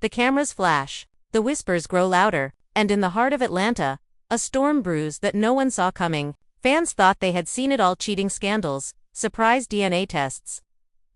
The cameras flash. The whispers grow louder. And in the heart of Atlanta, a storm brews that no one saw coming. Fans thought they had seen it all: cheating scandals, surprise DNA tests,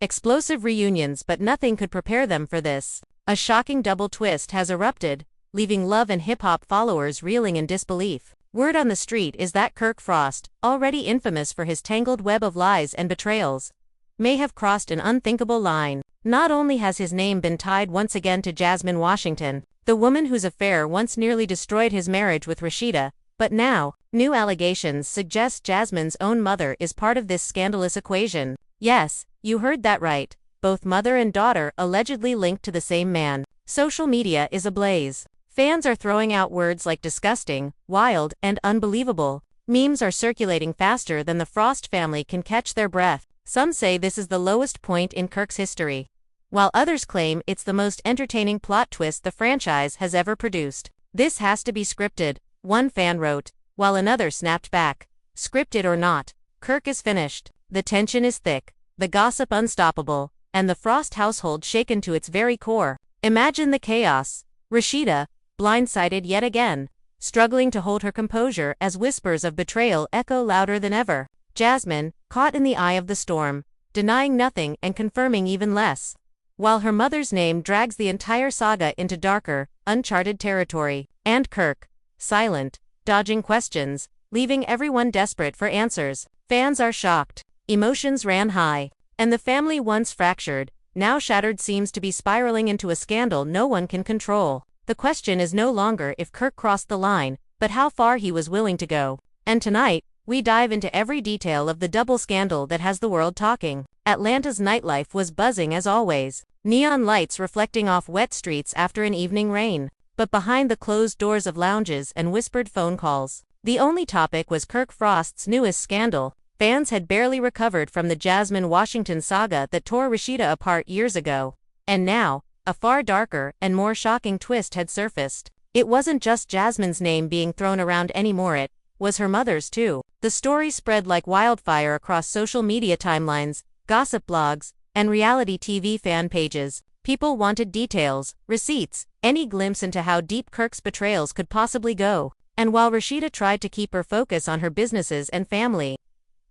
explosive reunions, but nothing could prepare them for this. A shocking double twist has erupted, leaving Love and hip-hop followers reeling in disbelief. Word on the street is that Kirk Frost, already infamous for his tangled web of lies and betrayals, may have crossed an unthinkable line. Not only has his name been tied once again to Jasmine Washington, the woman whose affair once nearly destroyed his marriage with Rashida, but now, new allegations suggest Jasmine's own mother is part of this scandalous equation. Yes, you heard that right. Both mother and daughter allegedly linked to the same man. Social media is ablaze. Fans are throwing out words like disgusting, wild, and unbelievable. Memes are circulating faster than the Frost family can catch their breath. Some say this is the lowest point in Kirk's history, while others claim it's the most entertaining plot twist the franchise has ever produced. This has to be scripted, one fan wrote, while another snapped back. Scripted or not, Kirk is finished. The tension is thick, the gossip unstoppable, and the Frost household shaken to its very core. Imagine the chaos. Rashida, blindsided yet again, struggling to hold her composure as whispers of betrayal echo louder than ever. Jasmine, caught in the eye of the storm, denying nothing and confirming even less, while her mother's name drags the entire saga into darker, uncharted territory. And Kirk, silent, dodging questions, leaving everyone desperate for answers. Fans are shocked. Emotions ran high, and the family once fractured, now shattered, seems to be spiraling into a scandal no one can control. The question is no longer if Kirk crossed the line, but how far he was willing to go. And tonight, we dive into every detail of the double scandal that has the world talking. Atlanta's nightlife was buzzing as always, neon lights reflecting off wet streets after an evening rain. But behind the closed doors of lounges and whispered phone calls, the only topic was Kirk Frost's newest scandal. Fans had barely recovered from the Jasmine Washington saga that tore Rashida apart years ago. And now, a far darker and more shocking twist had surfaced. It wasn't just Jasmine's name being thrown around anymore, it was her mother's too. The story spread like wildfire across social media timelines, gossip blogs, and reality TV fan pages. People wanted details, receipts, any glimpse into how deep Kirk's betrayals could possibly go. And while Rashida tried to keep her focus on her businesses and family,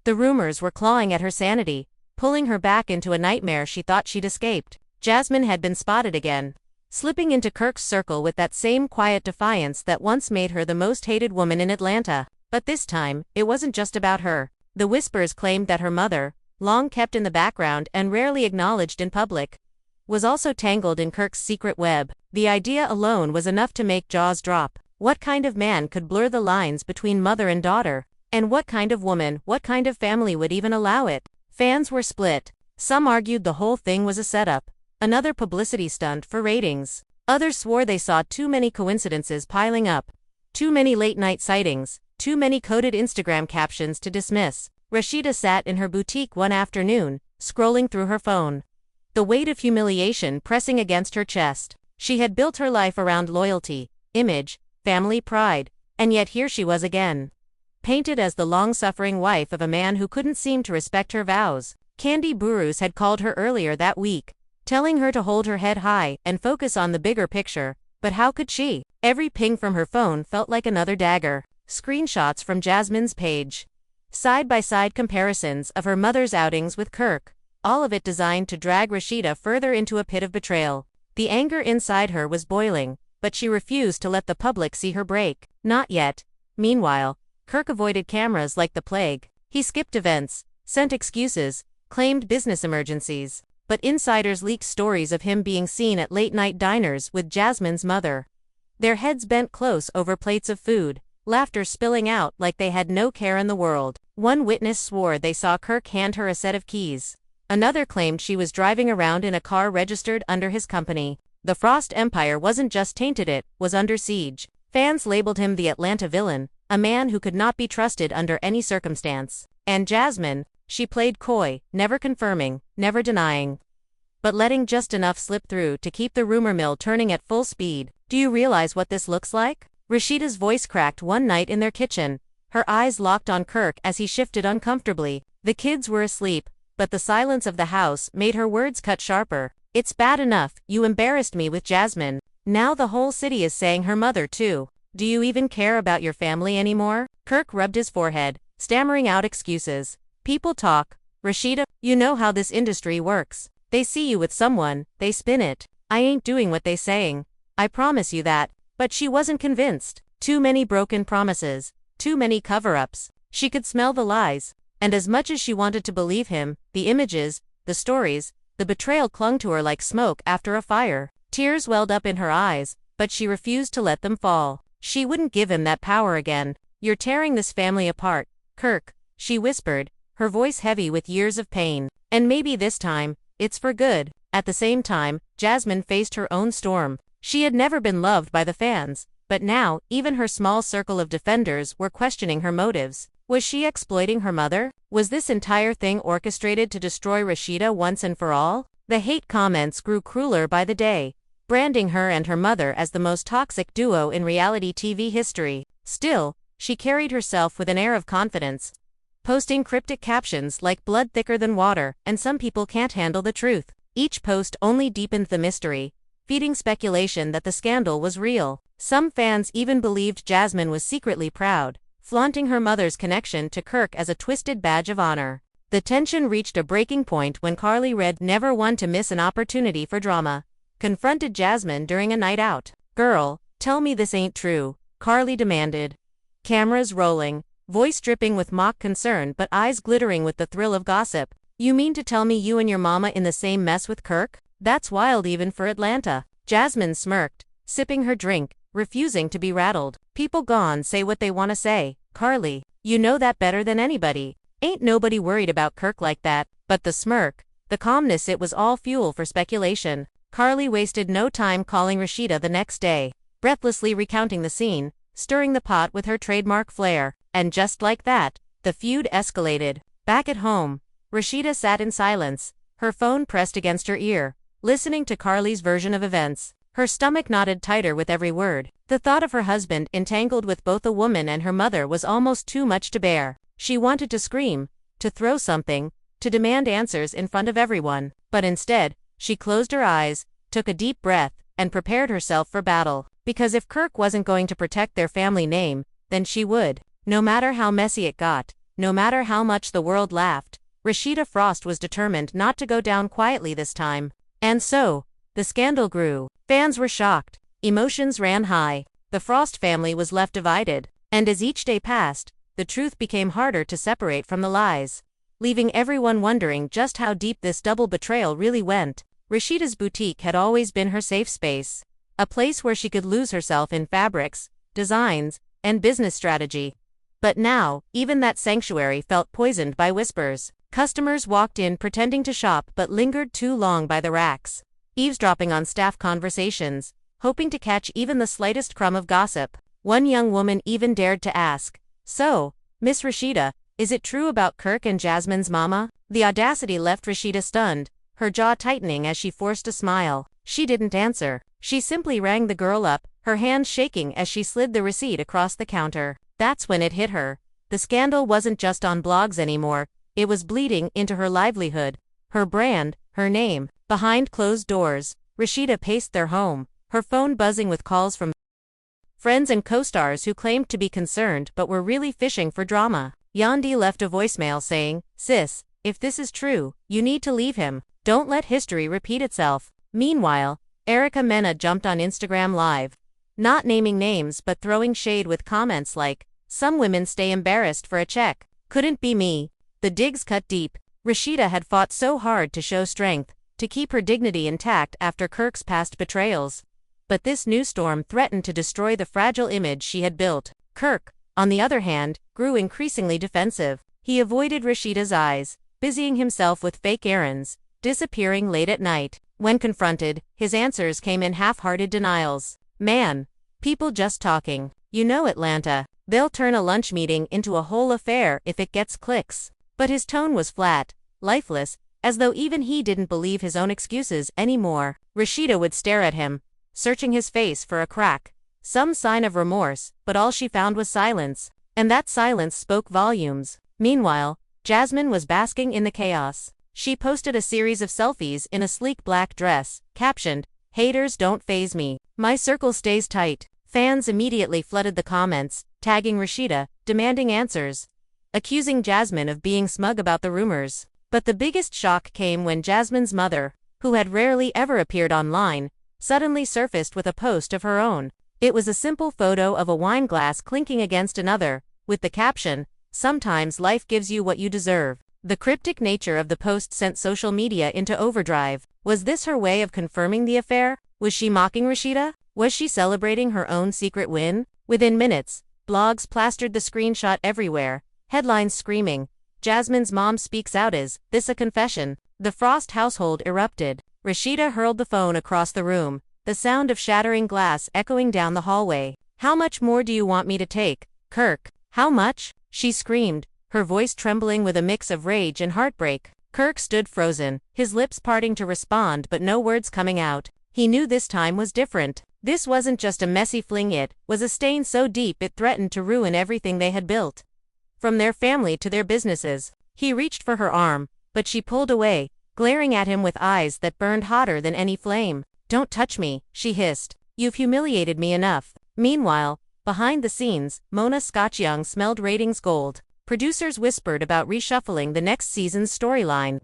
the rumors were clawing at her sanity, pulling her back into a nightmare she thought she'd escaped. Jasmine had been spotted again, slipping into Kirk's circle with that same quiet defiance that once made her the most hated woman in Atlanta. But this time, it wasn't just about her. The whispers claimed that her mother, long kept in the background and rarely acknowledged in public, was also tangled in Kirk's secret web. The idea alone was enough to make jaws drop. What kind of man could blur the lines between mother and daughter? And what kind of woman, what kind of family would even allow it? Fans were split. Some argued the whole thing was a setup, another publicity stunt for ratings. Others swore they saw too many coincidences piling up, too many late-night sightings, too many coded Instagram captions to dismiss. Rashida sat in her boutique one afternoon, scrolling through her phone, the weight of humiliation pressing against her chest. She had built her life around loyalty, image, family pride, and yet here she was again, painted as the long-suffering wife of a man who couldn't seem to respect her vows. Candy Burus had called her earlier that week, telling her to hold her head high and focus on the bigger picture, but how could she? Every ping from her phone felt like another dagger. Screenshots from Jasmine's page, side-by-side comparisons of her mother's outings with Kirk, all of it designed to drag Rashida further into a pit of betrayal. The anger inside her was boiling, but she refused to let the public see her break. Not yet. Meanwhile, Kirk avoided cameras like the plague. He skipped events, sent excuses, claimed business emergencies. But insiders leaked stories of him being seen at late-night diners with Jasmine's mother, their heads bent close over plates of food, laughter spilling out like they had no care in the world. One witness swore they saw Kirk hand her a set of keys. Another claimed she was driving around in a car registered under his company. The Frost Empire wasn't just tainted, it was under siege. Fans labeled him the Atlanta villain, a man who could not be trusted under any circumstance. And Jasmine, she played coy, never confirming, never denying, but letting just enough slip through to keep the rumor mill turning at full speed. Do you realize what this looks like? Rashida's voice cracked one night in their kitchen, her eyes locked on Kirk as he shifted uncomfortably. The kids were asleep, but the silence of the house made her words cut sharper. It's bad enough, you embarrassed me with Jasmine. Now the whole city is saying her mother too. Do you even care about your family anymore? Kirk rubbed his forehead, stammering out excuses. People talk. Rashida, you know how this industry works. They see you with someone, they spin it. I ain't doing what they saying. I promise you that. But she wasn't convinced. Too many broken promises. Too many cover-ups. She could smell the lies. And as much as she wanted to believe him, the images, the stories, the betrayal clung to her like smoke after a fire. Tears welled up in her eyes, but she refused to let them fall. She wouldn't give him that power again. You're tearing this family apart, Kirk, she whispered, her voice heavy with years of pain. And maybe this time, it's for good. At the same time, Jasmine faced her own storm. She had never been loved by the fans, but now, even her small circle of defenders were questioning her motives. Was she exploiting her mother? Was this entire thing orchestrated to destroy Rashida once and for all? The hate comments grew crueler by the day, branding her and her mother as the most toxic duo in reality TV history. Still, she carried herself with an air of confidence, posting cryptic captions like "blood thicker than water" and "some people can't handle the truth." Each post only deepened the mystery, feeding speculation that the scandal was real. Some fans even believed Jasmine was secretly proud, flaunting her mother's connection to Kirk as a twisted badge of honor. The tension reached a breaking point when Carly Red, never one to miss an opportunity for drama, confronted Jasmine during a night out. "Girl, tell me this ain't true," Carly demanded. Cameras rolling, voice dripping with mock concern but eyes glittering with the thrill of gossip. "You mean to tell me you and your mama in the same mess with Kirk? That's wild even for Atlanta." Jasmine smirked, sipping her drink, refusing to be rattled. "People gone say what they wanna say, Carly. You know that better than anybody. Ain't nobody worried about Kirk like that." But the smirk, the calmness, it was all fuel for speculation. Carly wasted no time calling Rashida the next day, breathlessly recounting the scene, stirring the pot with her trademark flair. And just like that, the feud escalated. Back at home, Rashida sat in silence, her phone pressed against her ear, listening to Carly's version of events. Her stomach knotted tighter with every word. The thought of her husband entangled with both a woman and her mother was almost too much to bear. She wanted to scream, to throw something, to demand answers in front of everyone. But instead, she closed her eyes, took a deep breath, and prepared herself for battle. Because if Kirk wasn't going to protect their family name, then she would. No matter how messy it got, no matter how much the world laughed, Rashida Frost was determined not to go down quietly this time. And so, the scandal grew. Fans were shocked. Emotions ran high. The Frost family was left divided. And as each day passed, the truth became harder to separate from the lies, leaving everyone wondering just how deep this double betrayal really went. Rashida's boutique had always been her safe space, a place where she could lose herself in fabrics, designs, and business strategy. But now, even that sanctuary felt poisoned by whispers. Customers walked in pretending to shop but lingered too long by the racks, eavesdropping on staff conversations, hoping to catch even the slightest crumb of gossip. One young woman even dared to ask, "So, Miss Rashida, is it true about Kirk and Jasmine's mama?" The audacity left Rashida stunned, her jaw tightening as she forced a smile. She didn't answer. She simply rang the girl up, her hands shaking as she slid the receipt across the counter. That's when it hit her. The scandal wasn't just on blogs anymore, it was bleeding into her livelihood, her brand, her name. Behind closed doors, Rashida paced their home, her phone buzzing with calls from friends and co-stars who claimed to be concerned but were really fishing for drama. Yandi left a voicemail saying, "Sis, if this is true, you need to leave him. Don't let history repeat itself." Meanwhile, Erica Mena jumped on Instagram Live, not naming names but throwing shade with comments like, "Some women stay embarrassed for a check. Couldn't be me." The digs cut deep. Rashida had fought so hard to show strength, to keep her dignity intact after Kirk's past betrayals. But this new storm threatened to destroy the fragile image she had built. Kirk, on the other hand, grew increasingly defensive. He avoided Rashida's eyes, busying himself with fake errands, disappearing late at night. When confronted, his answers came in half-hearted denials. "Man, people just talking. You know Atlanta. They'll turn a lunch meeting into a whole affair if it gets clicks." But his tone was flat, lifeless, as though even he didn't believe his own excuses anymore. Rashida would stare at him, searching his face for a crack, some sign of remorse, but all she found was silence. And that silence spoke volumes. Meanwhile, Jasmine was basking in the chaos. She posted a series of selfies in a sleek black dress, captioned, "Haters don't faze me. My circle stays tight." Fans immediately flooded the comments, tagging Rashida, demanding answers, accusing Jasmine of being smug about the rumors. But the biggest shock came when Jasmine's mother, who had rarely ever appeared online, suddenly surfaced with a post of her own. It was a simple photo of a wine glass clinking against another, with the caption, "Sometimes life gives you what you deserve." The cryptic nature of the post sent social media into overdrive. Was this her way of confirming the affair? Was she mocking Rashida? Was she celebrating her own secret win? Within minutes, blogs plastered the screenshot everywhere, headlines screaming, "Jasmine's mom speaks out, is this a confession?" The Frost household erupted. Rashida hurled the phone across the room, the sound of shattering glass echoing down the hallway. "How much more do you want me to take, Kirk? How much?" she screamed, her voice trembling with a mix of rage and heartbreak. Kirk stood frozen, his lips parting to respond but no words coming out. He knew this time was different. This wasn't just a messy fling, it was a stain so deep it threatened to ruin everything they had built. From their family to their businesses. He reached for her arm, but she pulled away, glaring at him with eyes that burned hotter than any flame. "Don't touch me," she hissed. "You've humiliated me enough." Meanwhile, behind the scenes, Mona Scotchyoung smelled ratings gold. Producers whispered about reshuffling the next season's storyline,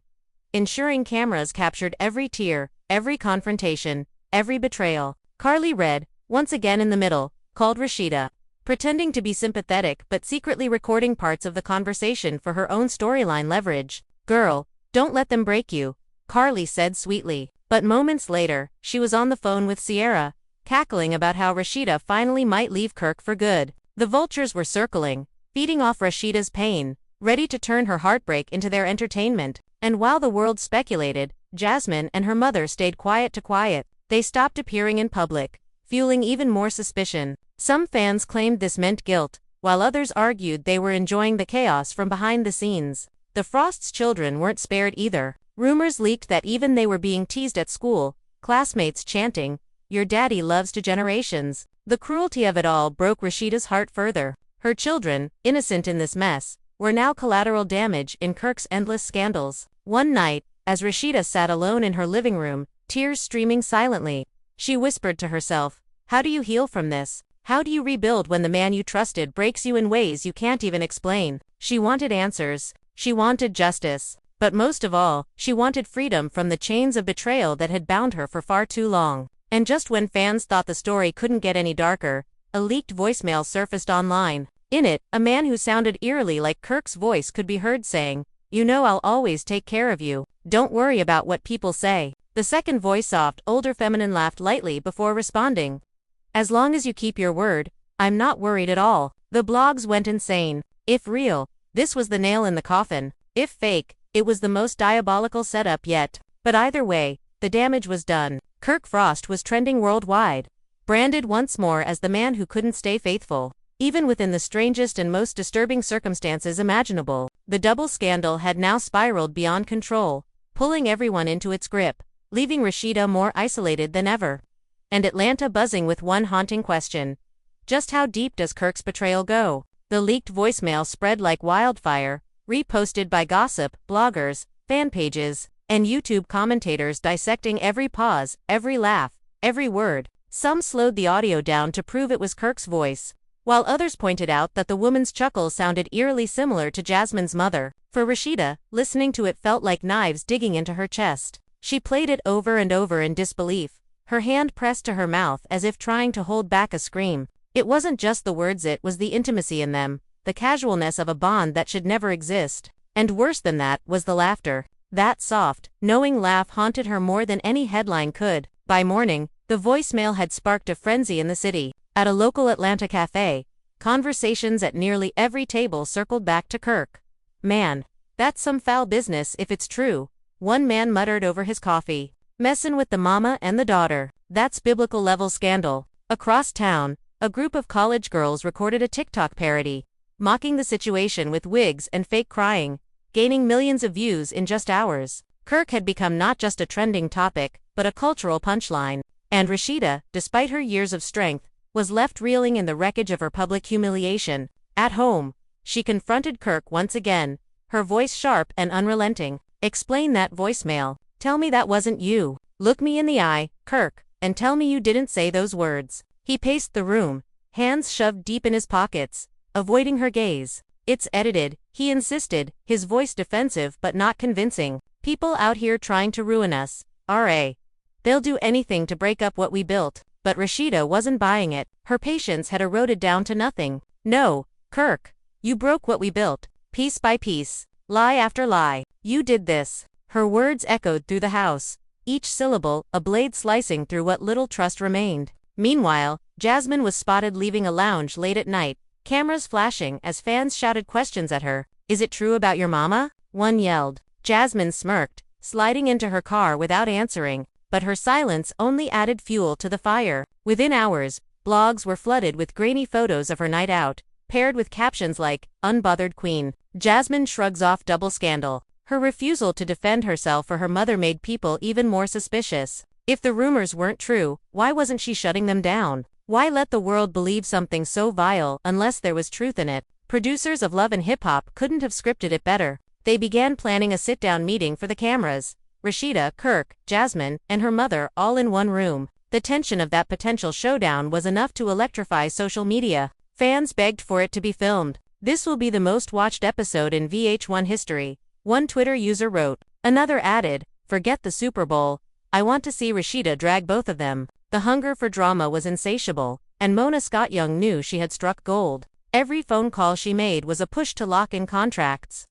ensuring cameras captured every tear, every confrontation, every betrayal. Carly Red, once again in the middle, called Rashida, pretending to be sympathetic but secretly recording parts of the conversation for her own storyline leverage. "Girl, don't let them break you," Carly said sweetly. But moments later, she was on the phone with Sierra, cackling about how Rashida finally might leave Kirk for good. The vultures were circling, feeding off Rashida's pain, ready to turn her heartbreak into their entertainment. And while the world speculated, Jasmine and her mother stayed quiet. They stopped appearing in public, fueling even more suspicion. Some fans claimed this meant guilt, while others argued they were enjoying the chaos from behind the scenes. The Frost's children weren't spared either. Rumors leaked that even they were being teased at school, classmates chanting, "Your daddy loves to generations." The cruelty of it all broke Rashida's heart further. Her children, innocent in this mess, were now collateral damage in Kirk's endless scandals. One night, as Rashida sat alone in her living room, tears streaming silently, she whispered to herself, "How do you heal from this? How do you rebuild when the man you trusted breaks you in ways you can't even explain?" She wanted answers. She wanted justice. But most of all, she wanted freedom from the chains of betrayal that had bound her for far too long. And just when fans thought the story couldn't get any darker, a leaked voicemail surfaced online. In it, a man who sounded eerily like Kirk's voice could be heard saying, "You know I'll always take care of you. Don't worry about what people say." The second voice, soft, older feminine, laughed lightly before responding, "As long as you keep your word, I'm not worried at all." The blogs went insane. If real, this was the nail in the coffin. If fake, it was the most diabolical setup yet. But either way, the damage was done. Kirk Frost was trending worldwide, branded once more as the man who couldn't stay faithful, even within the strangest and most disturbing circumstances imaginable. The double scandal had now spiraled beyond control, pulling everyone into its grip, leaving Rashida more isolated than ever, and Atlanta buzzing with one haunting question: just how deep does Kirk's betrayal go? The leaked voicemail spread like wildfire, reposted by gossip, bloggers, fan pages, and YouTube commentators dissecting every pause, every laugh, every word. Some slowed the audio down to prove it was Kirk's voice, while others pointed out that the woman's chuckle sounded eerily similar to Jasmine's mother. For Rashida, listening to it felt like knives digging into her chest. She played it over and over in disbelief, her hand pressed to her mouth as if trying to hold back a scream. It wasn't just the words, it was the intimacy in them, the casualness of a bond that should never exist. And worse than that was the laughter. That soft, knowing laugh haunted her more than any headline could. By morning, the voicemail had sparked a frenzy in the city. At a local Atlanta cafe, conversations at nearly every table circled back to Kirk. "Man, that's some foul business if it's true," one man muttered over his coffee. "Messin' with the mama and the daughter. That's biblical level scandal." Across town, a group of college girls recorded a TikTok parody, mocking the situation with wigs and fake crying, gaining millions of views in just hours. Kirk had become not just a trending topic, but a cultural punchline. And Rashida, despite her years of strength, was left reeling in the wreckage of her public humiliation. At home, she confronted Kirk once again, her voice sharp and unrelenting. Explain that voicemail. Tell me that wasn't you. Look me in the eye, Kirk, and tell me you didn't say those words. He paced the room, hands shoved deep in his pockets, avoiding her gaze. It's edited, he insisted, his voice defensive but not convincing. People out here trying to ruin us. R.A. They'll do anything to break up what we built. But Rashida wasn't buying it. Her patience had eroded down to nothing. No, Kirk. You broke what we built. Piece by piece. Lie after lie. You did this. Her words echoed through the house, each syllable a blade slicing through what little trust remained. Meanwhile, Jasmine was spotted leaving a lounge late at night, cameras flashing as fans shouted questions at her. Is it true about your mama? One yelled. Jasmine smirked, sliding into her car without answering, but her silence only added fuel to the fire. Within hours, blogs were flooded with grainy photos of her night out, paired with captions like, "Unbothered Queen." Jasmine shrugs off double scandal. Her refusal to defend herself for her mother made people even more suspicious. If the rumors weren't true, why wasn't she shutting them down? Why let the world believe something so vile unless there was truth in it? Producers of Love and Hip Hop couldn't have scripted it better. They began planning a sit-down meeting for the cameras. Rashida, Kirk, Jasmine, and her mother all in one room. The tension of that potential showdown was enough to electrify social media. Fans begged for it to be filmed. This will be the most watched episode in VH1 history, one Twitter user wrote. Another added, forget the Super Bowl. I want to see Rashida drag both of them. The hunger for drama was insatiable, and Mona Scott Young knew she had struck gold. Every phone call she made was a push to lock in contracts,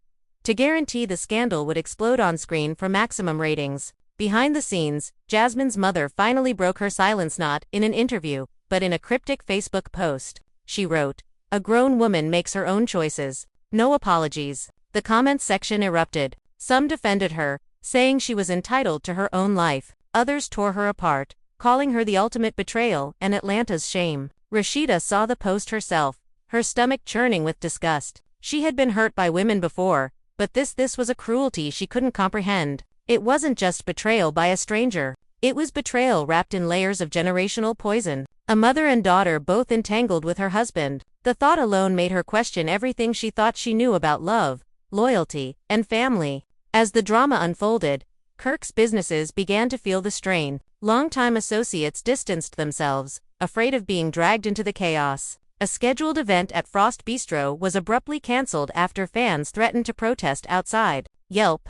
to guarantee the scandal would explode on screen for maximum ratings. Behind the scenes, Jasmine's mother finally broke her silence knot in an interview, but in a cryptic Facebook post. She wrote, "A grown woman makes her own choices. No apologies." The comments section erupted. Some defended her, saying she was entitled to her own life. Others tore her apart, calling her the ultimate betrayal and Atlanta's shame. Rashida saw the post herself, her stomach churning with disgust. She had been hurt by women before, but this was a cruelty she couldn't comprehend. It wasn't just betrayal by a stranger. It was betrayal wrapped in layers of generational poison. A mother and daughter both entangled with her husband. The thought alone made her question everything she thought she knew about love, loyalty, and family. As the drama unfolded, Kirk's businesses began to feel the strain. Longtime associates distanced themselves, afraid of being dragged into the chaos. A scheduled event at Frost Bistro was abruptly cancelled after fans threatened to protest outside. Yelp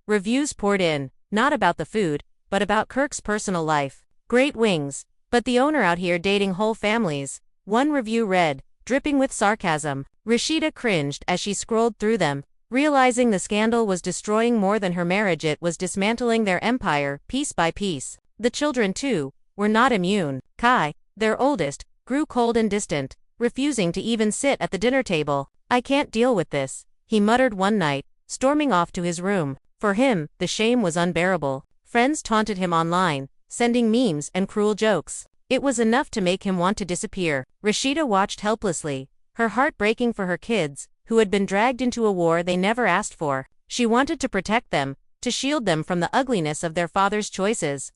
reviews poured in, not about the food, but about Kirk's personal life. Great wings, but the owner out here dating whole families. One review read, dripping with sarcasm. Rashida cringed as she scrolled through them, realizing the scandal was destroying more than her marriage, it was dismantling their empire, piece by piece. The children, too, were not immune. Kai, their oldest, grew cold and distant, refusing to even sit at the dinner table. "I can't deal with this," he muttered one night, storming off to his room. For him, the shame was unbearable. Friends taunted him online, sending memes and cruel jokes. It was enough to make him want to disappear. Rashida watched helplessly, her heart breaking for her kids, who had been dragged into a war they never asked for. She wanted to protect them, to shield them from the ugliness of their father's choices.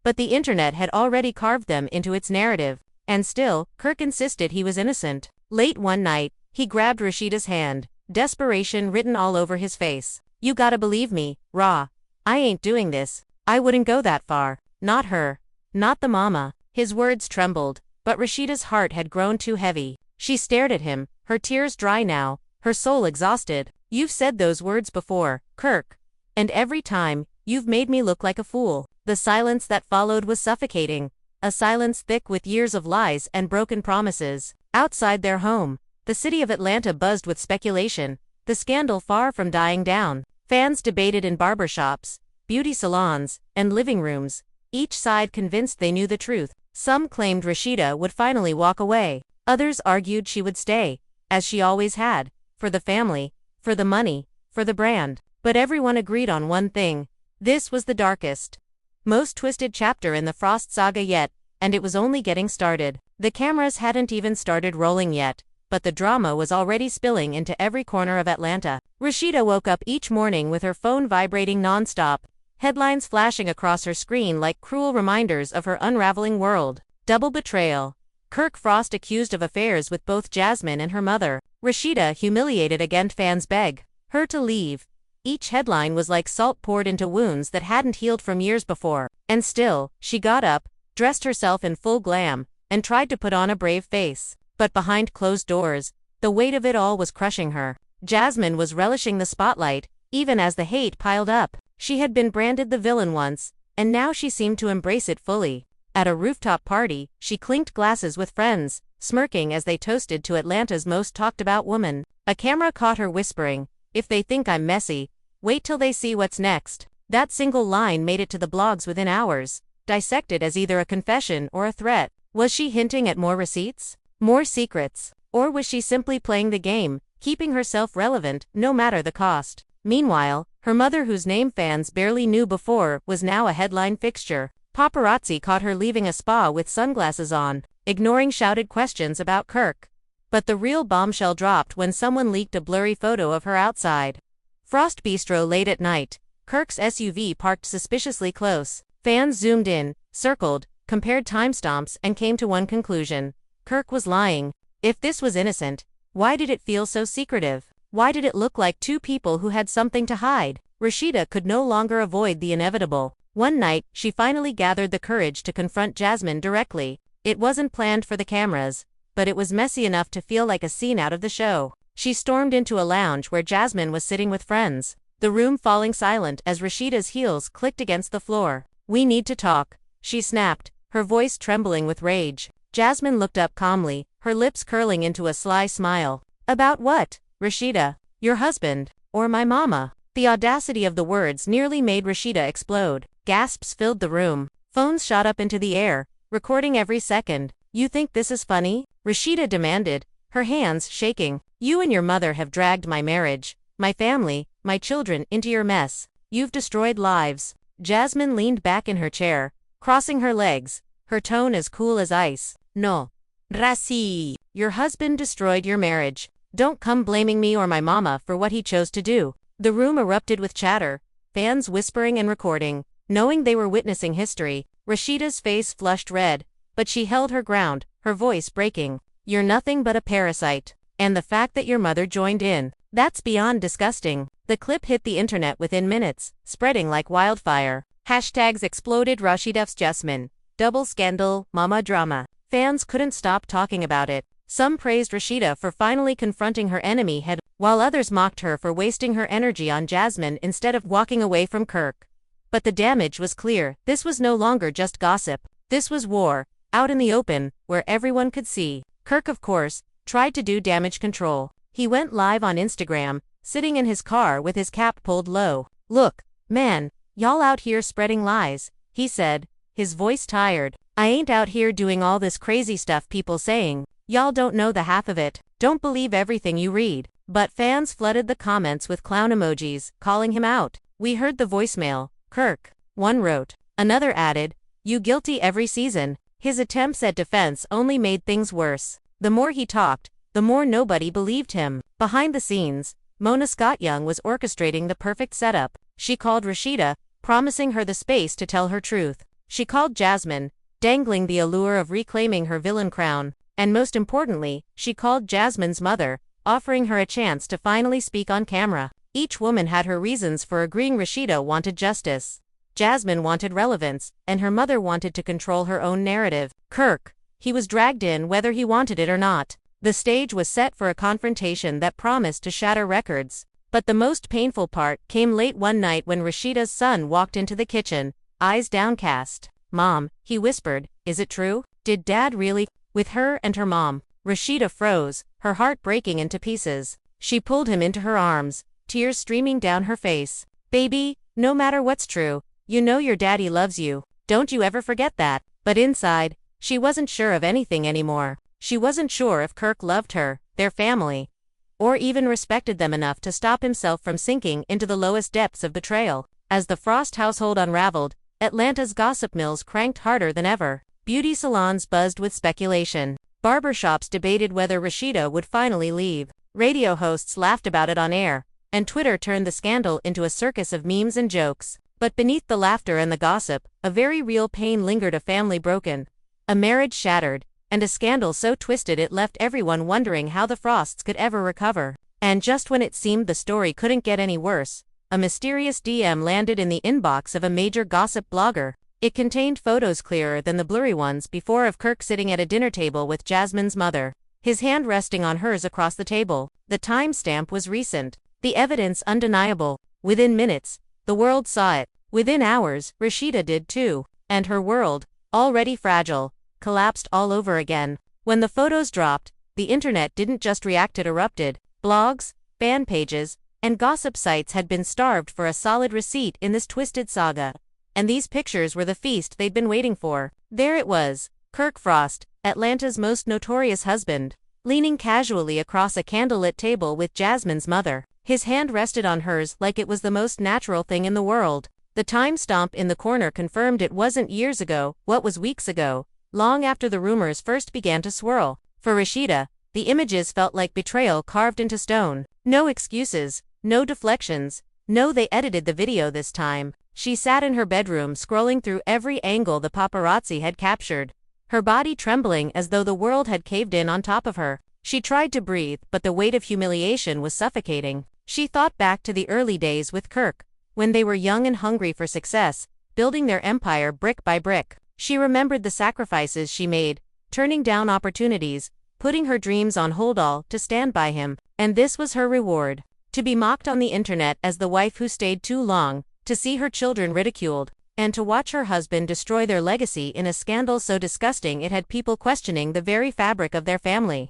But the internet had already carved them into its narrative. And still, Kirk insisted he was innocent. Late one night, he grabbed Rashida's hand, desperation written all over his face. "You gotta believe me, Ra. I ain't doing this. I wouldn't go that far. Not her. Not the mama." His words trembled, but Rashida's heart had grown too heavy. She stared at him, her tears dry now, her soul exhausted. "You've said those words before, Kirk. And every time, you've made me look like a fool." The silence that followed was suffocating. A silence thick with years of lies and broken promises. Outside their home, the city of Atlanta buzzed with speculation, the scandal far from dying down. Fans debated in barbershops, beauty salons, and living rooms, each side convinced they knew the truth. Some claimed Rashida would finally walk away. Others argued she would stay, as she always had, for the family, for the money, for the brand. But everyone agreed on one thing. This was the darkest, most twisted chapter in the Frost saga yet, and it was only getting started. The cameras hadn't even started rolling yet, but the drama was already spilling into every corner of Atlanta. Rashida woke up each morning with her phone vibrating nonstop, headlines flashing across her screen like cruel reminders of her unraveling world. Double betrayal. Kirk Frost accused of affairs with both Jasmine and her mother. Rashida humiliated again, fans beg her to leave. Each headline was like salt poured into wounds that hadn't healed from years before. And still, she got up, dressed herself in full glam, and tried to put on a brave face. But behind closed doors, the weight of it all was crushing her. Jasmine was relishing the spotlight, even as the hate piled up. She had been branded the villain once, and now she seemed to embrace it fully. At a rooftop party, she clinked glasses with friends, smirking as they toasted to Atlanta's most talked-about woman. A camera caught her whispering, "If they think I'm messy, wait till they see what's next." That single line made it to the blogs within hours, dissected as either a confession or a threat. Was she hinting at more receipts? More secrets? Or was she simply playing the game, keeping herself relevant, no matter the cost? Meanwhile, her mother, whose name fans barely knew before, was now a headline fixture. Paparazzi caught her leaving a spa with sunglasses on, ignoring shouted questions about Kirk. But the real bombshell dropped when someone leaked a blurry photo of her outside. Frost Bistro late at night. Kirk's SUV parked suspiciously close. Fans zoomed in, circled, compared timestamps, and came to one conclusion. Kirk was lying. If this was innocent, why did it feel so secretive? Why did it look like two people who had something to hide? Rashida could no longer avoid the inevitable. One night, she finally gathered the courage to confront Jasmine directly. It wasn't planned for the cameras, but it was messy enough to feel like a scene out of the show. She stormed into a lounge where Jasmine was sitting with friends, the room falling silent as Rashida's heels clicked against the floor. "We need to talk," she snapped, her voice trembling with rage. Jasmine looked up calmly, her lips curling into a sly smile. "About what, Rashida? Your husband? Or my mama?" The audacity of the words nearly made Rashida explode. Gasps filled the room. Phones shot up into the air, recording every second. "You think this is funny?" Rashida demanded, her hands shaking. "You and your mother have dragged my marriage, my family, my children into your mess. You've destroyed lives." Jasmine leaned back in her chair, crossing her legs, her tone as cool as ice. "No. Rasi. Your husband destroyed your marriage. Don't come blaming me or my mama for what he chose to do." The room erupted with chatter, fans whispering and recording. Knowing they were witnessing history, Rashida's face flushed red, but she held her ground, her voice breaking. "You're nothing but a parasite. And the fact that your mother joined in, that's beyond disgusting." The clip hit the internet within minutes, spreading like wildfire. Hashtags exploded: Rashida's Jasmine, double scandal, mama drama. Fans couldn't stop talking about it. Some praised Rashida for finally confronting her enemy head, while others mocked her for wasting her energy on Jasmine instead of walking away from Kirk. But the damage was clear. This was no longer just gossip. This was war, out in the open, where everyone could see. Kirk, of course, tried to do damage control. He went live on Instagram, sitting in his car with his cap pulled low. "Look, man, y'all out here spreading lies," he said, his voice tired. "I ain't out here doing all this crazy stuff people saying. Y'all don't know the half of it. Don't believe everything you read." But fans flooded the comments with clown emojis, calling him out. "We heard the voicemail, Kirk," one wrote. Another added, "You guilty every season." His attempts at defense only made things worse. The more he talked, the more nobody believed him. Behind the scenes, Mona Scott-Young was orchestrating the perfect setup. She called Rashida, promising her the space to tell her truth. She called Jasmine, dangling the allure of reclaiming her villain crown. And most importantly, she called Jasmine's mother, offering her a chance to finally speak on camera. Each woman had her reasons for agreeing. Rashida wanted justice. Jasmine wanted relevance, and her mother wanted to control her own narrative. Kirk, he was dragged in whether he wanted it or not. The stage was set for a confrontation that promised to shatter records. But the most painful part came late one night when Rashida's son walked into the kitchen, eyes downcast. "Mom," he whispered, "is it true? Did Dad really?" With her and her mom, Rashida froze, her heart breaking into pieces. She pulled him into her arms, tears streaming down her face. "Baby, no matter what's true, you know your daddy loves you. Don't you ever forget that." But inside, she wasn't sure of anything anymore. She wasn't sure if Kirk loved her, their family, or even respected them enough to stop himself from sinking into the lowest depths of betrayal. As the Frost household unraveled, Atlanta's gossip mills cranked harder than ever. Beauty salons buzzed with speculation. Barbershops debated whether Rashida would finally leave. Radio hosts laughed about it on air, and Twitter turned the scandal into a circus of memes and jokes. But beneath the laughter and the gossip, a very real pain lingered: a family broken, a marriage shattered, and a scandal so twisted it left everyone wondering how the Frosts could ever recover. And just when it seemed the story couldn't get any worse, a mysterious DM landed in the inbox of a major gossip blogger. It contained photos clearer than the blurry ones before of Kirk sitting at a dinner table with Jasmine's mother, his hand resting on hers across the table. The timestamp was recent, the evidence undeniable. Within minutes, the world saw it. Within hours, Rashida did too, and her world, already fragile, collapsed all over again. When the photos dropped, the internet didn't just react, it erupted. Blogs, fan pages, and gossip sites had been starved for a solid receipt in this twisted saga. And these pictures were the feast they'd been waiting for. There it was, Kirk Frost, Atlanta's most notorious husband, leaning casually across a candlelit table with Jasmine's mother. His hand rested on hers like it was the most natural thing in the world. The timestamp in the corner confirmed it wasn't years ago, what was weeks ago, long after the rumors first began to swirl. For Rashida, the images felt like betrayal carved into stone. No excuses, no deflections. No, they edited the video this time. She sat in her bedroom scrolling through every angle the paparazzi had captured, her body trembling as though the world had caved in on top of her. She tried to breathe, but the weight of humiliation was suffocating. She thought back to the early days with Kirk, when they were young and hungry for success, building their empire brick by brick. She remembered the sacrifices she made, turning down opportunities, putting her dreams on hold, all to stand by him. And this was her reward. To be mocked on the internet as the wife who stayed too long, to see her children ridiculed, and to watch her husband destroy their legacy in a scandal so disgusting it had people questioning the very fabric of their family.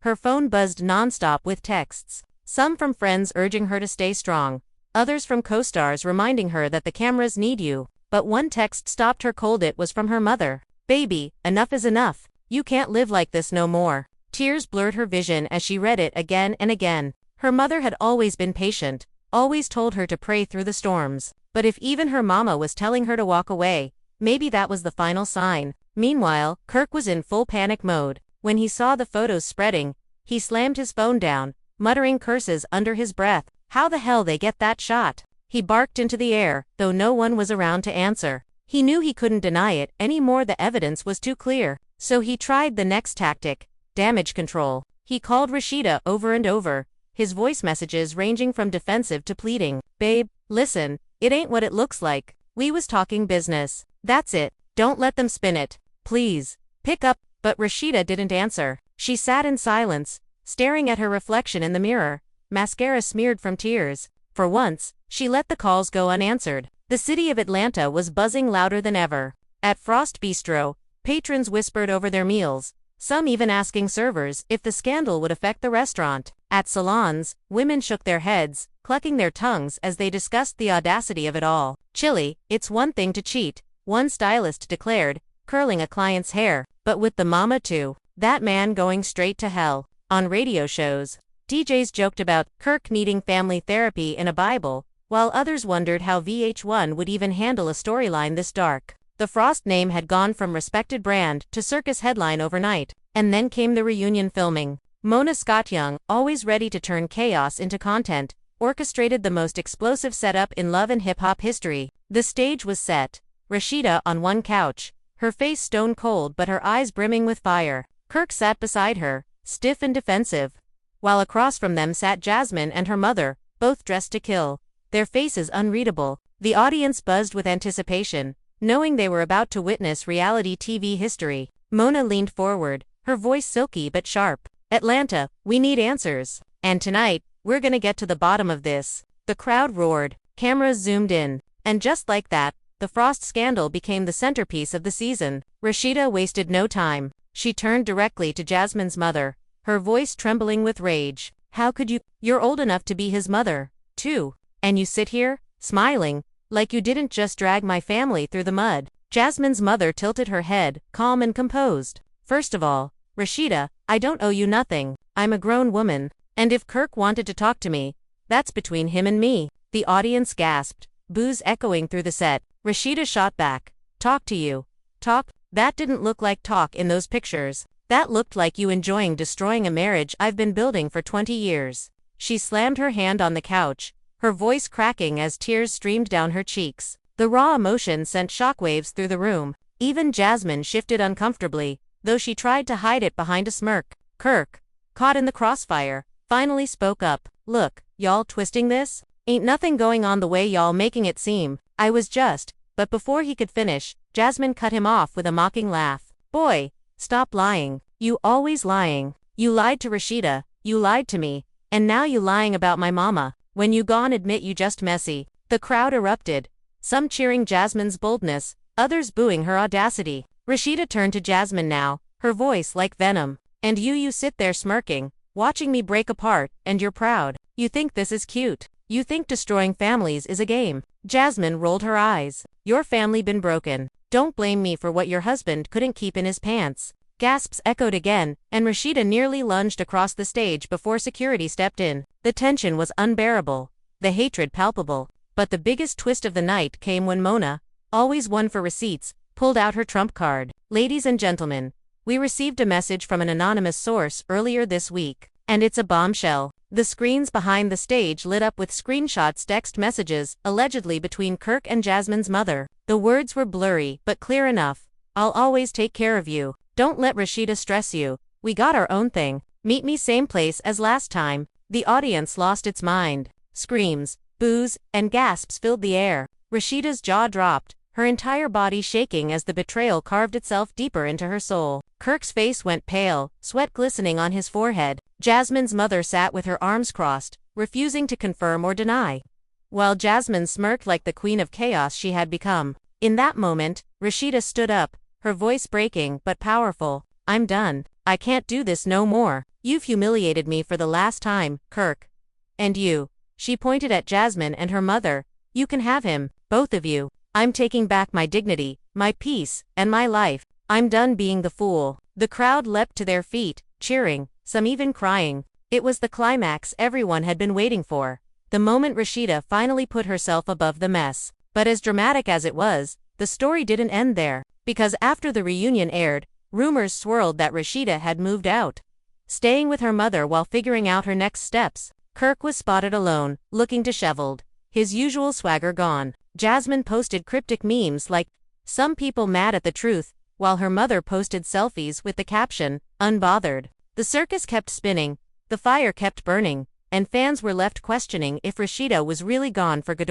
Her phone buzzed nonstop with texts, some from friends urging her to stay strong, others from co-stars reminding her that the cameras need you. But one text stopped her cold. It was from her mother. "Baby, enough is enough. You can't live like this no more." Tears blurred her vision as she read it again and again. Her mother had always been patient, always told her to pray through the storms. But if even her mama was telling her to walk away, maybe that was the final sign. Meanwhile, Kirk was in full panic mode. When he saw the photos spreading, he slammed his phone down, muttering curses under his breath. How the hell they get that shot? He barked into the air, though no one was around to answer. He knew he couldn't deny it anymore, the evidence was too clear. So he tried the next tactic, damage control. He called Rashida over and over, his voice messages ranging from defensive to pleading. "Babe, listen, it ain't what it looks like. We was talking business. That's it. Don't let them spin it. Please, pick up." But Rashida didn't answer. She sat in silence, staring at her reflection in the mirror, mascara smeared from tears. For once, she let the calls go unanswered. The city of Atlanta was buzzing louder than ever. At Frost Bistro, patrons whispered over their meals, some even asking servers if the scandal would affect the restaurant. At salons, women shook their heads, clucking their tongues as they discussed the audacity of it all. "Chilly, it's one thing to cheat," one stylist declared, curling a client's hair, "but with the mama too, that man going straight to hell." On radio shows, DJs joked about Kirk needing family therapy in a Bible, while others wondered how VH1 would even handle a storyline this dark. The Frost name had gone from respected brand to circus headline overnight. And then came the reunion filming. Mona Scott-Young, always ready to turn chaos into content, orchestrated the most explosive setup in love and hip-hop history. The stage was set. Rashida on one couch, her face stone cold but her eyes brimming with fire. Kirk sat beside her, stiff and defensive, while across from them sat Jasmine and her mother, both dressed to kill, their faces unreadable. The audience buzzed with anticipation, knowing they were about to witness reality TV history. Mona leaned forward, her voice silky but sharp. "Atlanta, we need answers. And tonight, we're gonna get to the bottom of this." The crowd roared, cameras zoomed in, and just like that, the Frost scandal became the centerpiece of the season. Rashida wasted no time. She turned directly to Jasmine's mother, her voice trembling with rage. "How could you? You're old enough to be his mother, too. And you sit here, smiling, like you didn't just drag my family through the mud." Jasmine's mother tilted her head, calm and composed. "First of all, Rashida, I don't owe you nothing. I'm a grown woman. And if Kirk wanted to talk to me, that's between him and me." The audience gasped, boos echoing through the set. Rashida shot back. "Talk to you. Talk? That didn't look like talk in those pictures. That looked like you enjoying destroying a marriage I've been building for 20 years. She slammed her hand on the couch, her voice cracking as tears streamed down her cheeks. The raw emotion sent shockwaves through the room. Even Jasmine shifted uncomfortably, though she tried to hide it behind a smirk. Kirk, caught in the crossfire, finally spoke up. "Look, y'all twisting this? Ain't nothing going on the way y'all making it seem. I was just. But before he could finish, Jasmine cut him off with a mocking laugh. Boy, stop lying. You always lying. You lied to Rashida, you lied to me, and now you lying about my mama. When you gone admit you just messy. The crowd erupted. Some cheering Jasmine's boldness, others booing her audacity. Rashida turned to Jasmine now, her voice like venom. And you sit there smirking, watching me break apart, and you're proud. You think this is cute. You think destroying families is a game. Jasmine rolled her eyes. Your family been broken. Don't blame me for what your husband couldn't keep in his pants. Gasps echoed again, and Rashida nearly lunged across the stage before security stepped in. The tension was unbearable, the hatred palpable. But the biggest twist of the night came when Mona, always one for receipts, pulled out her trump card. Ladies and gentlemen, we received a message from an anonymous source earlier this week. And it's a bombshell. The screens behind the stage lit up with screenshots, text messages, allegedly between Kirk and Jasmine's mother. The words were blurry, but clear enough. I'll always take care of you. Don't let Rashida stress you. We got our own thing. Meet me same place as last time. The audience lost its mind. Screams, boos, and gasps filled the air. Rashida's jaw dropped, her entire body shaking as the betrayal carved itself deeper into her soul. Kirk's face went pale, sweat glistening on his forehead. Jasmine's mother sat with her arms crossed, refusing to confirm or deny, while Jasmine smirked like the queen of chaos she had become. In that moment, Rashida stood up, her voice breaking but powerful. I'm done. I can't do this no more. You've humiliated me for the last time, Kirk. And you. She pointed at Jasmine and her mother. You can have him, both of you. I'm taking back my dignity, my peace, and my life. I'm done being the fool. The crowd leapt to their feet, cheering, some even crying. It was the climax everyone had been waiting for. The moment Rashida finally put herself above the mess. But as dramatic as it was, the story didn't end there. Because after the reunion aired, rumors swirled that Rashida had moved out, staying with her mother while figuring out her next steps. Kirk was spotted alone, looking disheveled, his usual swagger gone. Jasmine posted cryptic memes like, "Some people mad at the truth," while her mother posted selfies with the caption, "Unbothered." The circus kept spinning, the fire kept burning, and fans were left questioning if Rashida was really gone for good,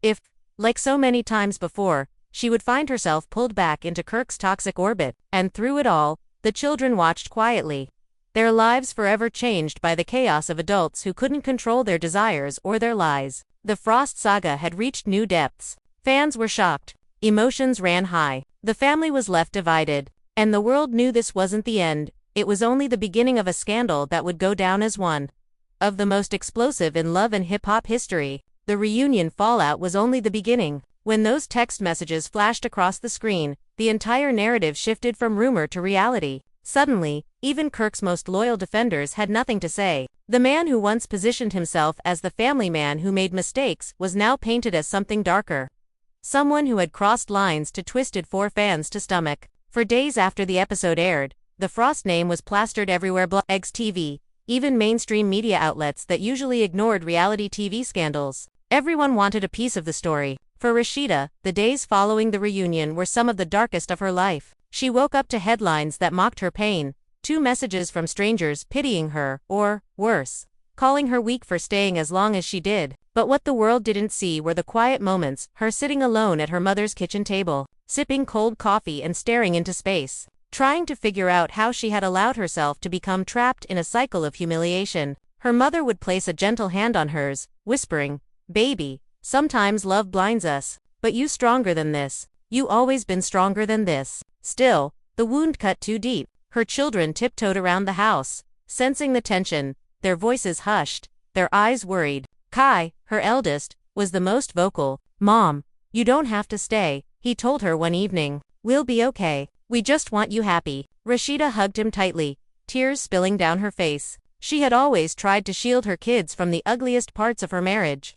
if, like so many times before, she would find herself pulled back into Kirk's toxic orbit. And through it all, the children watched quietly, their lives forever changed by the chaos of adults who couldn't control their desires or their lies. The Frost saga had reached new depths. Fans were shocked. Emotions ran high. The family was left divided. And the world knew this wasn't the end. It was only the beginning of a scandal that would go down as one of the most explosive in love and hip-hop history. The reunion fallout was only the beginning. When those text messages flashed across the screen, the entire narrative shifted from rumor to reality. Suddenly, even Kirk's most loyal defenders had nothing to say. The man who once positioned himself as the family man who made mistakes was now painted as something darker. Someone who had crossed lines too twisted for fans to stomach. For days after the episode aired, the Frost name was plastered everywhere. Eggs TV, even mainstream media outlets that usually ignored reality TV scandals. Everyone wanted a piece of the story. For Rashida, the days following the reunion were some of the darkest of her life. She woke up to headlines that mocked her pain, 2 messages from strangers pitying her, or, worse, calling her weak for staying as long as she did. But what the world didn't see were the quiet moments, her sitting alone at her mother's kitchen table, sipping cold coffee and staring into space, trying to figure out how she had allowed herself to become trapped in a cycle of humiliation. Her mother would place a gentle hand on hers, whispering, "Baby, sometimes love blinds us, but you stronger than this. You always been stronger than this." Still, the wound cut too deep. Her children tiptoed around the house, sensing the tension, their voices hushed, their eyes worried. Kai, her eldest, was the most vocal. "Mom, you don't have to stay," he told her one evening. "We'll be okay. We just want you happy." Rashida hugged him tightly, tears spilling down her face. She had always tried to shield her kids from the ugliest parts of her marriage.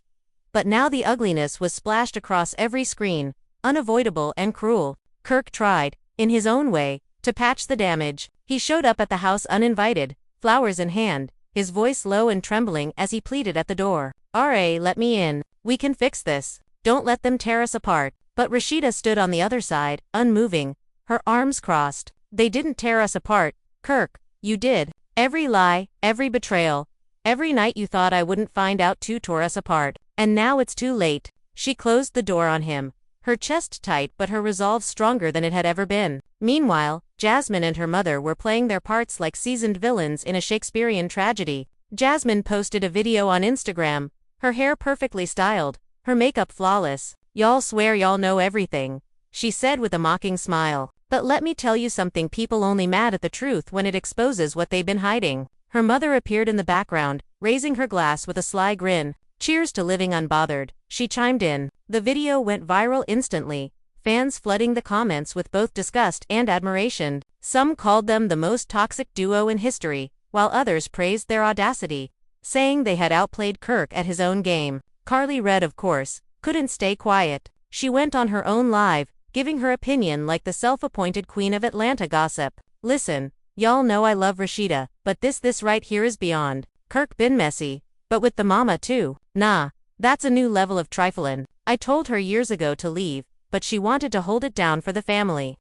But now the ugliness was splashed across every screen, unavoidable and cruel. Kirk tried, in his own way, to patch the damage. He showed up at the house uninvited, flowers in hand, his voice low and trembling as he pleaded at the door. "RA, let me in. We can fix this. Don't let them tear us apart." But Rashida stood on the other side, unmoving, her arms crossed. "They didn't tear us apart, Kirk. You did. Every lie, every betrayal, every night you thought I wouldn't find out too tore us apart. And now it's too late. She closed the door on him, her chest tight but her resolve stronger than it had ever been. Meanwhile, Jasmine and her mother were playing their parts like seasoned villains in a Shakespearean tragedy. Jasmine posted a video on Instagram, her hair perfectly styled, her makeup flawless. "Y'all swear y'all know everything," she said with a mocking smile. "But let me tell you something, people only mad at the truth when it exposes what they've been hiding." Her mother appeared in the background, raising her glass with a sly grin. "Cheers to living unbothered," she chimed in. The video went viral instantly, fans flooding the comments with both disgust and admiration. Some called them the most toxic duo in history, while others praised their audacity, saying they had outplayed Kirk at his own game. Carly Red, of course, couldn't stay quiet. She went on her own live, giving her opinion like the self-appointed queen of Atlanta gossip. "Listen, y'all know I love Rashida, but this right here is beyond. Kirk been messy, but with the mama too. Nah, that's a new level of triflin'. I told her years ago to leave, but she wanted to hold it down for the family.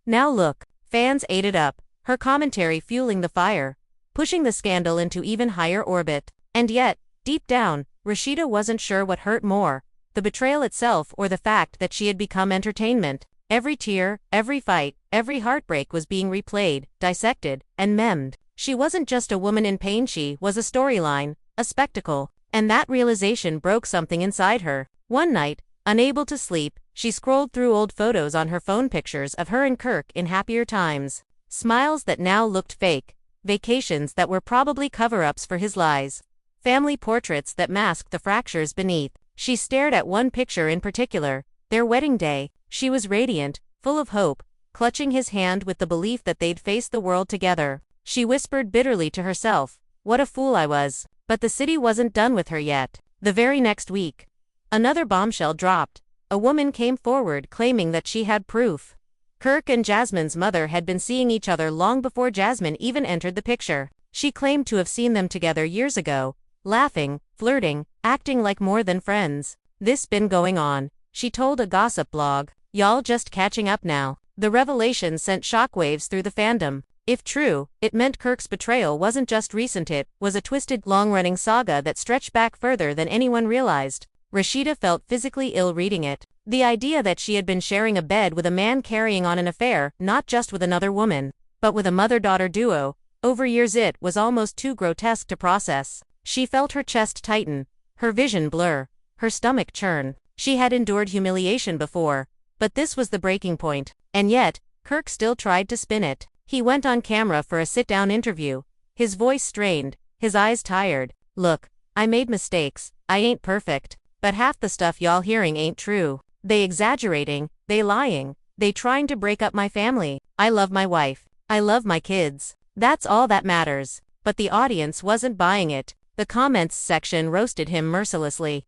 Now look." Fans ate it up, her commentary fueling the fire, pushing the scandal into even higher orbit. And yet, deep down, Rashida wasn't sure what hurt more, the betrayal itself or the fact that she had become entertainment. Every tear, every fight, every heartbreak was being replayed, dissected, and memed. She wasn't just a woman in pain, she was a storyline, a spectacle. And that realization broke something inside her. One night, unable to sleep, she scrolled through old photos on her phone, pictures of her and Kirk in happier times. Smiles that now looked fake, vacations that were probably cover-ups for his lies, family portraits that masked the fractures beneath. She stared at one picture in particular, their wedding day. She was radiant, full of hope, clutching his hand with the belief that they'd face the world together. She whispered bitterly to herself, "What a fool I was." But the city wasn't done with her yet. The very next week, another bombshell dropped. A woman came forward claiming that she had proof. Kirk and Jasmine's mother had been seeing each other long before Jasmine even entered the picture. She claimed to have seen them together years ago, laughing, flirting, acting like more than friends. "This been going on," she told a gossip blog. "Y'all just catching up now." The revelation sent shockwaves through the fandom. If true, it meant Kirk's betrayal wasn't just recent, it was a twisted, long-running saga that stretched back further than anyone realized. Rashida felt physically ill reading it. The idea that she had been sharing a bed with a man carrying on an affair, not just with another woman, but with a mother-daughter duo, over years, it was almost too grotesque to process. She felt her chest tighten, her vision blur, her stomach churn. She had endured humiliation before, but this was the breaking point. And yet, Kirk still tried to spin it. He went on camera for a sit-down interview, his voice strained, his eyes tired. "Look, I made mistakes, I ain't perfect, but half the stuff y'all hearing ain't true. They exaggerating, they lying, they trying to break up my family. I love my wife, I love my kids. That's all that matters." But the audience wasn't buying it. The comments section roasted him mercilessly,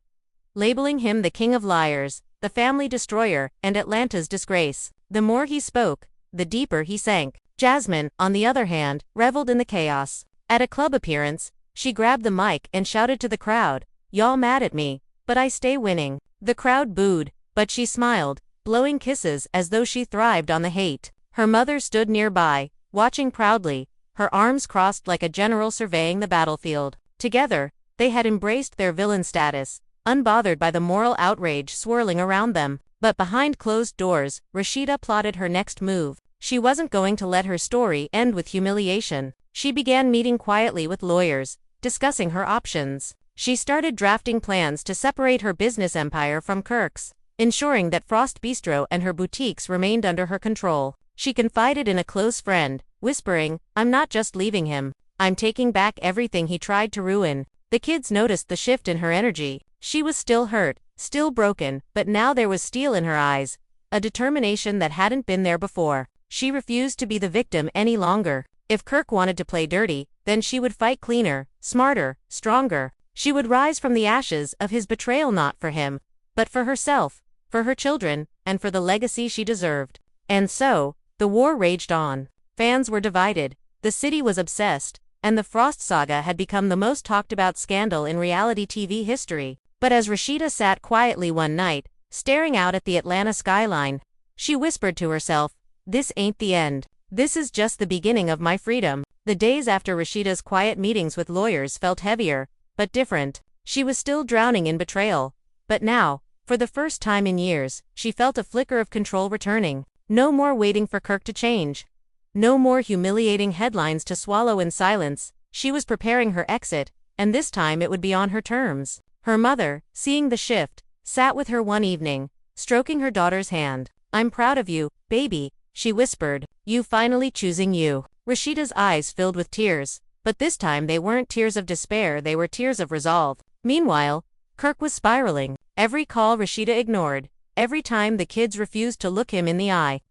labeling him the king of liars, the family destroyer, and Atlanta's disgrace. The more he spoke, the deeper he sank. Jasmine, on the other hand, reveled in the chaos. At a club appearance, she grabbed the mic and shouted to the crowd, "Y'all mad at me, but I stay winning." The crowd booed, but she smiled, blowing kisses as though she thrived on the hate. Her mother stood nearby, watching proudly, her arms crossed like a general surveying the battlefield. Together, they had embraced their villain status, unbothered by the moral outrage swirling around them. But behind closed doors, Rashida plotted her next move. She wasn't going to let her story end with humiliation. She began meeting quietly with lawyers, discussing her options. She started drafting plans to separate her business empire from Kirk's, ensuring that Frost Bistro and her boutiques remained under her control. She confided in a close friend, whispering, "I'm not just leaving him, I'm taking back everything he tried to ruin." The kids noticed the shift in her energy. She was still hurt, still broken, but now there was steel in her eyes, a determination that hadn't been there before. She refused to be the victim any longer. If Kirk wanted to play dirty, then she would fight cleaner, smarter, stronger. She would rise from the ashes of his betrayal, not for him, but for herself, for her children, and for the legacy she deserved. And so, the war raged on. Fans were divided, the city was obsessed, and the Frost saga had become the most talked about scandal in reality TV history. But as Rashida sat quietly one night, staring out at the Atlanta skyline, she whispered to herself, "This ain't the end. This is just the beginning of my freedom." The days after Rashida's quiet meetings with lawyers felt heavier, but different. She was still drowning in betrayal. But now, for the first time in years, she felt a flicker of control returning. No more waiting for Kirk to change. No more humiliating headlines to swallow in silence. She was preparing her exit, and this time it would be on her terms. Her mother, seeing the shift, sat with her one evening, stroking her daughter's hand. "I'm proud of you, baby," she whispered. "You finally choosing you." Rashida's eyes filled with tears, but this time they weren't tears of despair, they were tears of resolve. Meanwhile, Kirk was spiraling. Every call Rashida ignored, every time the kids refused to look him in the eye,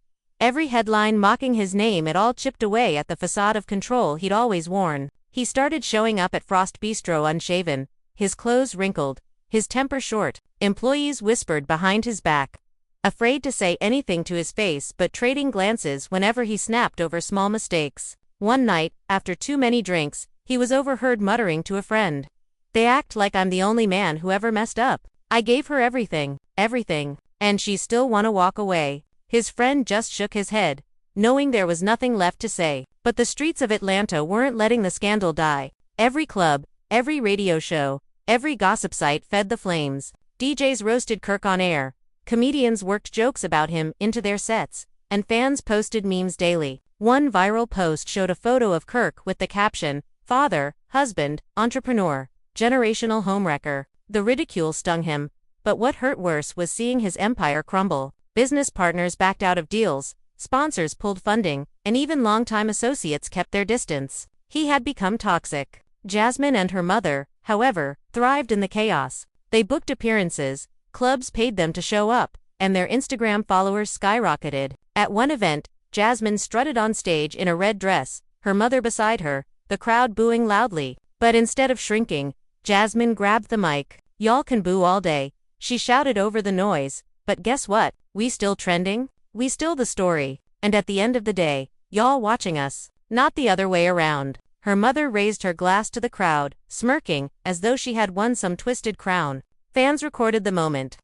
every headline mocking his name, it all chipped away at the facade of control he'd always worn. He started showing up at Frost Bistro unshaven, his clothes wrinkled, his temper short. Employees whispered behind his back, afraid to say anything to his face but trading glances whenever he snapped over small mistakes. One night, after too many drinks, he was overheard muttering to a friend, "They act like I'm the only man who ever messed up. I gave her everything, and she still wanna walk away." His friend just shook his head, knowing there was nothing left to say. But the streets of Atlanta weren't letting the scandal die. Every club, every radio show, every gossip site fed the flames. DJs roasted Kirk on air, comedians worked jokes about him into their sets, and fans posted memes daily. One viral post showed a photo of Kirk with the caption, "Father, husband, entrepreneur, generational homewrecker." The ridicule stung him, but what hurt worse was seeing his empire crumble. Business partners backed out of deals, sponsors pulled funding, and even longtime associates kept their distance. He had become toxic. Jasmine and her mother, however, thrived in the chaos. They booked appearances, clubs paid them to show up, and their Instagram followers skyrocketed. At one event, Jasmine strutted on stage in a red dress, her mother beside her, the crowd booing loudly. But instead of shrinking, Jasmine grabbed the mic. "Y'all can boo all day," she shouted over the noise, "but guess what? We still trending? We still the story. And at the end of the day, y'all watching us, not the other way around." Her mother raised her glass to the crowd, smirking, as though she had won some twisted crown. Fans recorded the moment,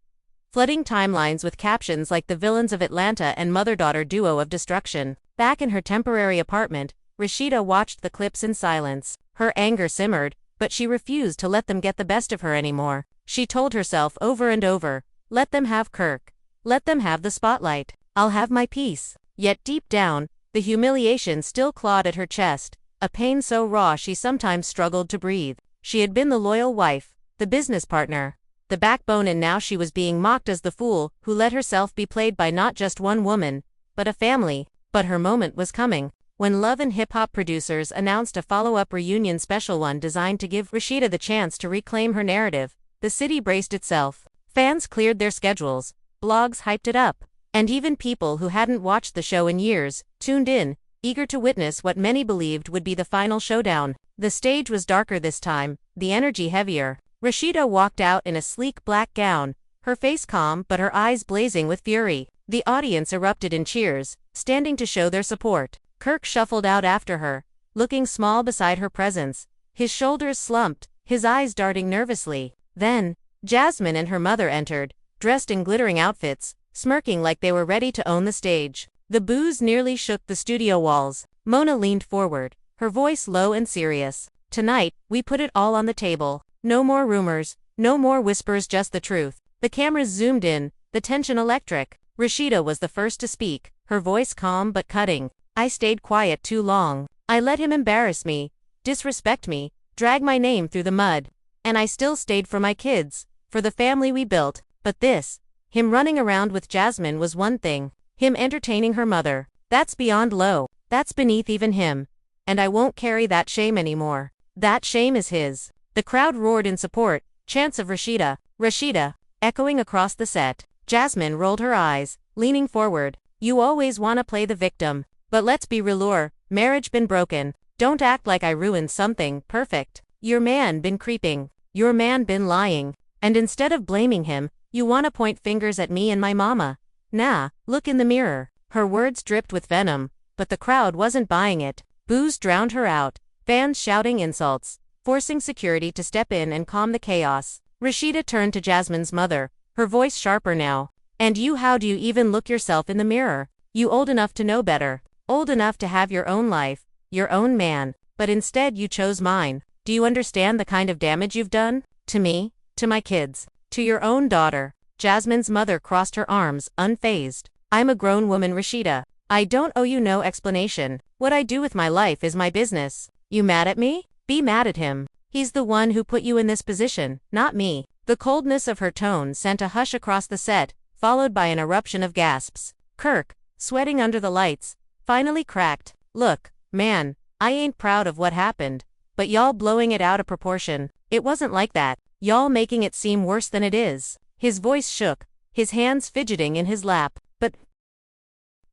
flooding timelines with captions like "the villains of Atlanta" and "mother-daughter duo of destruction." Back in her temporary apartment, Rashida watched the clips in silence. Her anger simmered, but she refused to let them get the best of her anymore. She told herself over and over, "Let them have Kirk. Let them have the spotlight. I'll have my peace." Yet deep down, the humiliation still clawed at her chest, a pain so raw she sometimes struggled to breathe. She had been the loyal wife, the business partner, the backbone, and now she was being mocked as the fool who let herself be played by not just one woman, but a family. But her moment was coming. When Love and Hip Hop producers announced a follow-up reunion special, one designed to give Rashida the chance to reclaim her narrative, the city braced itself. Fans cleared their schedules, blogs hyped it up, and even people who hadn't watched the show in years tuned in, eager to witness what many believed would be the final showdown. The stage was darker this time, the energy heavier. Rashida walked out in a sleek black gown, her face calm but her eyes blazing with fury. The audience erupted in cheers, standing to show their support. Kirk shuffled out after her, looking small beside her presence, his shoulders slumped, his eyes darting nervously. Then, Jasmine and her mother entered, dressed in glittering outfits, smirking like they were ready to own the stage. The boos nearly shook the studio walls. Mona leaned forward, her voice low and serious. "Tonight, we put it all on the table. No more rumors, no more whispers, just the truth." The cameras zoomed in, the tension electric. Rashida was the first to speak, her voice calm but cutting. "I stayed quiet too long. I let him embarrass me, disrespect me, drag my name through the mud. And I still stayed for my kids, for the family we built. But this, him running around with Jasmine was one thing. Him entertaining her mother, that's beyond low. That's beneath even him. And I won't carry that shame anymore. That shame is his." The crowd roared in support, chants of "Rashida, Rashida," echoing across the set. Jasmine rolled her eyes, leaning forward. "You always wanna play the victim. But let's be real, marriage been broken. Don't act like I ruined something perfect. Your man been creeping. Your man been lying. And instead of blaming him, you wanna point fingers at me and my mama. Nah, look in the mirror." Her words dripped with venom, but the crowd wasn't buying it. Boos drowned her out, fans shouting insults, forcing security to step in and calm the chaos. Rashida turned to Jasmine's mother, her voice sharper now. "And you, how do you even look yourself in the mirror? You old enough to know better, old enough to have your own life, your own man, but instead you chose mine. Do you understand the kind of damage you've done? To me? To my kids? To your own daughter? Jasmine's mother crossed her arms, unfazed. I'm a grown woman, Rashida. I don't owe you no explanation. What I do with my life is my business. You mad at me? Be mad at him. He's the one who put you in this position, not me. The coldness of her tone sent a hush across the set, followed by an eruption of gasps. Kirk, sweating under the lights, finally cracked. Look, man, I ain't proud of what happened, but y'all blowing it out of proportion. It wasn't like that. Y'all making it seem worse than it is. His voice shook, his hands fidgeting in his lap. But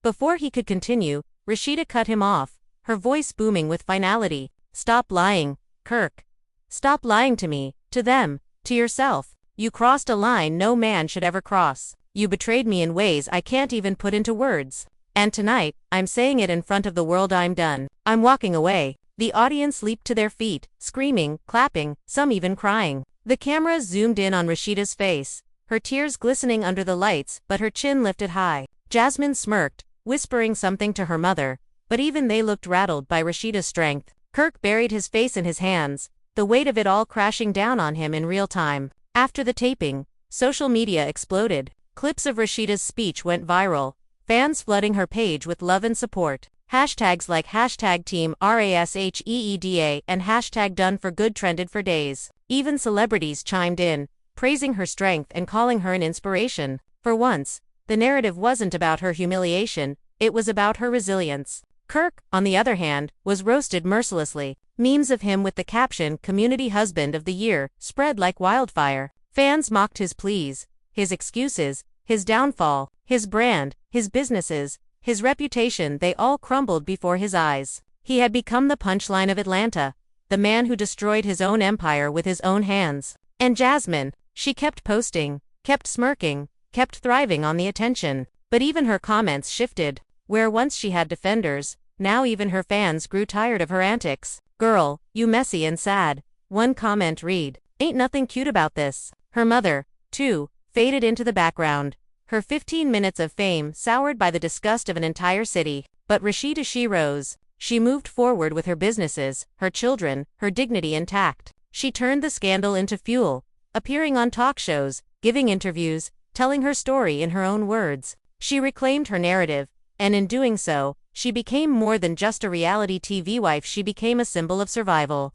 before he could continue, Rashida cut him off, her voice booming with finality. Stop lying, Kirk. Stop lying to me, to them, to yourself. You crossed a line no man should ever cross. You betrayed me in ways I can't even put into words. And tonight, I'm saying it in front of the world. I'm done. I'm walking away. The audience leaped to their feet, screaming, clapping, some even crying. The camera zoomed in on Rashida's face, her tears glistening under the lights, but her chin lifted high. Jasmine smirked, whispering something to her mother, but even they looked rattled by Rashida's strength. Kirk buried his face in his hands, the weight of it all crashing down on him in real time. After the taping, social media exploded. Clips of Rashida's speech went viral, fans flooding her page with love and support. Hashtags like hashtag Team Rasheeda and hashtag Done for Good trended for days. Even celebrities chimed in, praising her strength and calling her an inspiration. For once, the narrative wasn't about her humiliation, it was about her resilience. Kirk, on the other hand, was roasted mercilessly. Memes of him with the caption Community Husband of the Year spread like wildfire. Fans mocked his pleas, his excuses, his downfall, his brand, his businesses, his reputation. They all crumbled before his eyes. He had become the punchline of Atlanta, the man who destroyed his own empire with his own hands. And Jasmine, she kept posting, kept smirking, kept thriving on the attention. But even her comments shifted. Where once she had defenders, now even her fans grew tired of her antics. Girl, you messy and sad. One comment read, ain't nothing cute about this. Her mother, too, faded into the background. Her 15 minutes of fame soured by the disgust of an entire city. But Rashida, she rose. She moved forward with her businesses, her children, her dignity intact. She turned the scandal into fuel, appearing on talk shows, giving interviews, telling her story in her own words. She reclaimed her narrative, and in doing so, she became more than just a reality TV wife. She became a symbol of survival,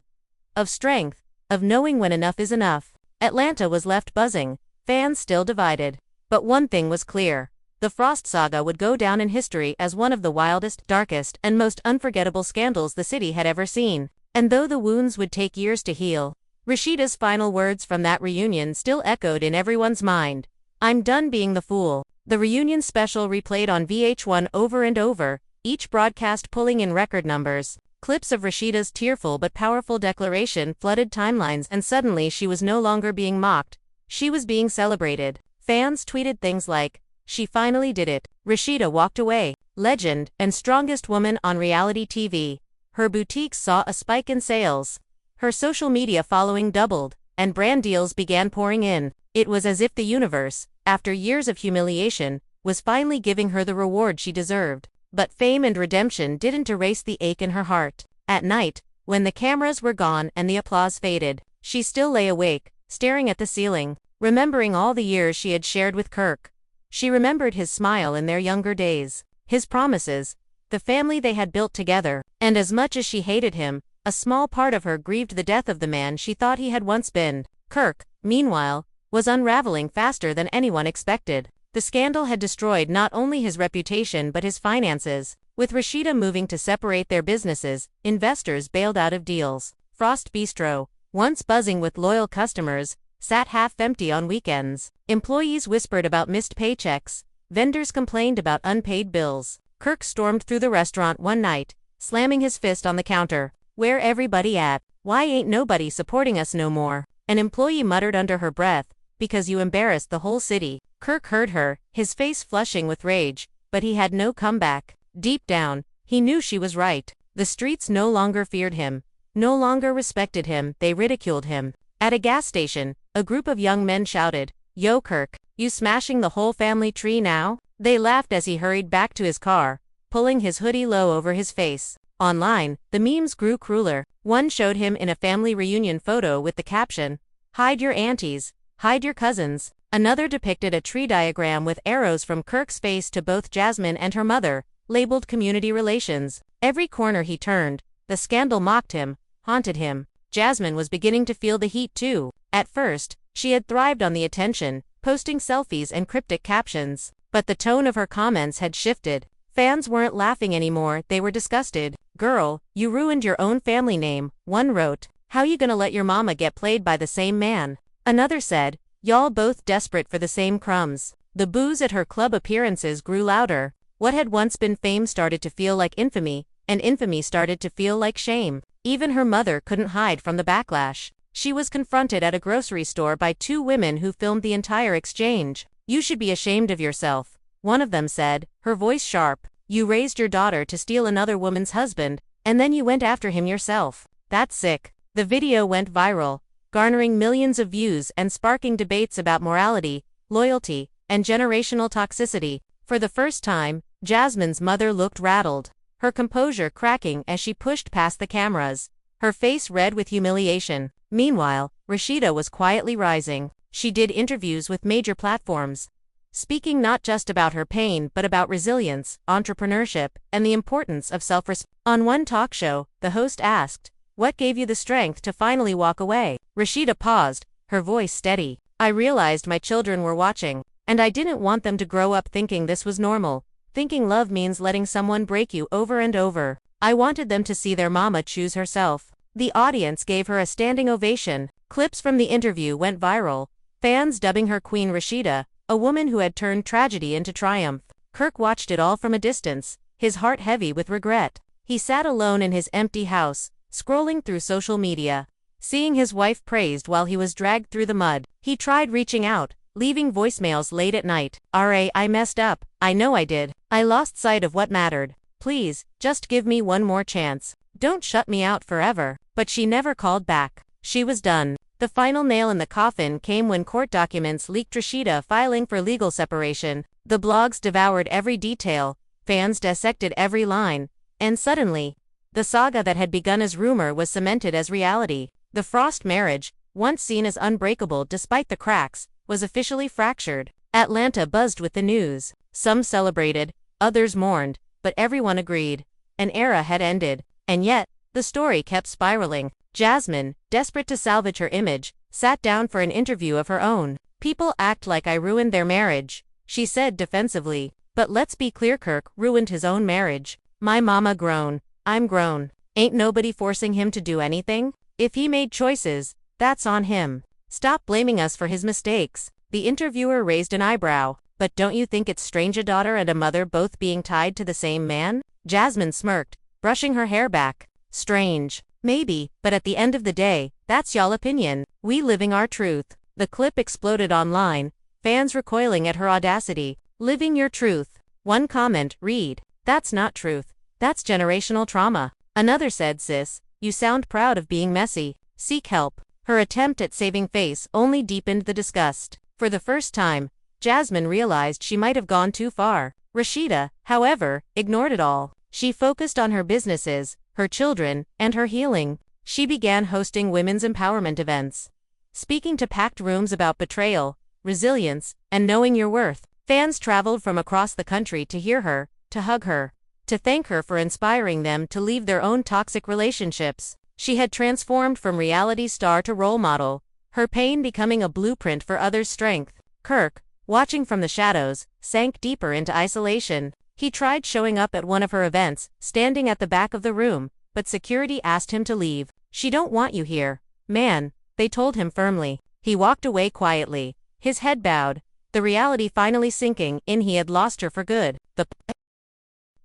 of strength, of knowing when enough is enough. Atlanta was left buzzing, fans still divided. But one thing was clear. The Frost saga would go down in history as one of the wildest, darkest, and most unforgettable scandals the city had ever seen. And though the wounds would take years to heal, Rashida's final words from that reunion still echoed in everyone's mind. I'm done being the fool. The reunion special replayed on VH1 over and over, each broadcast pulling in record numbers. Clips of Rashida's tearful but powerful declaration flooded timelines, and suddenly she was no longer being mocked. She was being celebrated. Fans tweeted things like, "She finally did it. Rashida walked away. Legend and strongest woman on reality TV." Her boutiques saw a spike in sales. Her social media following doubled, and brand deals began pouring in. It was as if the universe, after years of humiliation, was finally giving her the reward she deserved. But fame and redemption didn't erase the ache in her heart. At night, when the cameras were gone and the applause faded, she still lay awake, staring at the ceiling, remembering all the years she had shared with Kirk. She remembered his smile in their younger days, his promises, the family they had built together, and as much as she hated him, a small part of her grieved the death of the man she thought he had once been. Kirk, meanwhile, was unraveling faster than anyone expected. The scandal had destroyed not only his reputation but his finances. With Rashida moving to separate their businesses, investors bailed out of deals. Frost Bistro, once buzzing with loyal customers, sat half empty on weekends. Employees whispered about missed paychecks. Vendors complained about unpaid bills. Kirk stormed through the restaurant one night, slamming his fist on the counter. "Where everybody at? Why ain't nobody supporting us no more?" An employee muttered under her breath, "Because you embarrassed the whole city." Kirk heard her, his face flushing with rage, but he had no comeback. Deep down, he knew she was right. The streets no longer feared him, no longer respected him, they ridiculed him. At a gas station, a group of young men shouted, "Yo Kirk, you smashing the whole family tree now?" They laughed as he hurried back to his car, pulling his hoodie low over his face. Online, the memes grew crueler. One showed him in a family reunion photo with the caption, Hide your aunties. Hide your cousins. Another depicted a tree diagram with arrows from Kirk's face to both Jasmine and her mother, labeled community relations. Every corner he turned, the scandal mocked him, haunted him. Jasmine was beginning to feel the heat too. At first, she had thrived on the attention, posting selfies and cryptic captions. But the tone of her comments had shifted. Fans weren't laughing anymore, they were disgusted. "Girl, you ruined your own family name," one wrote. "How you gonna let your mama get played by the same man?" Another said, "Y'all both desperate for the same crumbs." The boos at her club appearances grew louder. What had once been fame started to feel like infamy, and infamy started to feel like shame. Even her mother couldn't hide from the backlash. She was confronted at a grocery store by two women who filmed the entire exchange. "You should be ashamed of yourself," one of them said, her voice sharp. "You raised your daughter to steal another woman's husband, and then you went after him yourself. That's sick." The video went viral, garnering millions of views and sparking debates about morality, loyalty, and generational toxicity. For the first time, Jasmine's mother looked rattled, her composure cracking as she pushed past the cameras, her face red with humiliation. Meanwhile, Rashida was quietly rising. She did interviews with major platforms, speaking not just about her pain but about resilience, entrepreneurship, and the importance of self-respect. On one talk show, the host asked, "What gave you the strength to finally walk away?" Rashida paused, her voice steady. "I realized my children were watching, and I didn't want them to grow up thinking this was normal, thinking love means letting someone break you over and over. I wanted them to see their mama choose herself." The audience gave her a standing ovation. Clips from the interview went viral, fans dubbing her Queen Rashida, a woman who had turned tragedy into triumph. Kirk watched it all from a distance, his heart heavy with regret. He sat alone in his empty house, scrolling through social media, seeing his wife praised while he was dragged through the mud. He tried reaching out, leaving voicemails late at night. I messed up. I know I did. I lost sight of what mattered. Please, just give me one more chance. Don't shut me out forever." But she never called back. She was done. The final nail in the coffin came when court documents leaked Rashida filing for legal separation. The blogs devoured every detail, fans dissected every line, and suddenly, the saga that had begun as rumor was cemented as reality. The Frost marriage, once seen as unbreakable despite the cracks, was officially fractured. Atlanta buzzed with the news. Some celebrated, others mourned, but everyone agreed. An era had ended. And yet, the story kept spiraling. Jasmine, desperate to salvage her image, sat down for an interview of her own. "People act like I ruined their marriage," she said defensively. "But let's be clear, Kirk ruined his own marriage. My mama grown. I'm grown. Ain't nobody forcing him to do anything. If he made choices, that's on him. Stop blaming us for his mistakes." The interviewer raised an eyebrow. "But don't you think it's strange a daughter and a mother both being tied to the same man?" Jasmine smirked, brushing her hair back. "Strange. Maybe, but at the end of the day, that's y'all opinion. We living our truth." The clip exploded online, fans recoiling at her audacity. "Living your truth." One comment read, "That's not truth. That's generational trauma." Another said, "Sis, you sound proud of being messy. Seek help." Her attempt at saving face only deepened the disgust. For the first time, Jasmine realized she might have gone too far. Rashida, however, ignored it all. She focused on her businesses, her children, and her healing. She began hosting women's empowerment events, speaking to packed rooms about betrayal, resilience, and knowing your worth. Fans traveled from across the country to hear her, to hug her, to thank her for inspiring them to leave their own toxic relationships. She had transformed from reality star to role model, her pain becoming a blueprint for others' strength. Kirk, watching from the shadows, sank deeper into isolation. He tried showing up at one of her events, standing at the back of the room, but security asked him to leave. "She don't want you here, man," they told him firmly. He walked away quietly, his head bowed, the reality finally sinking in. He had lost her for good. The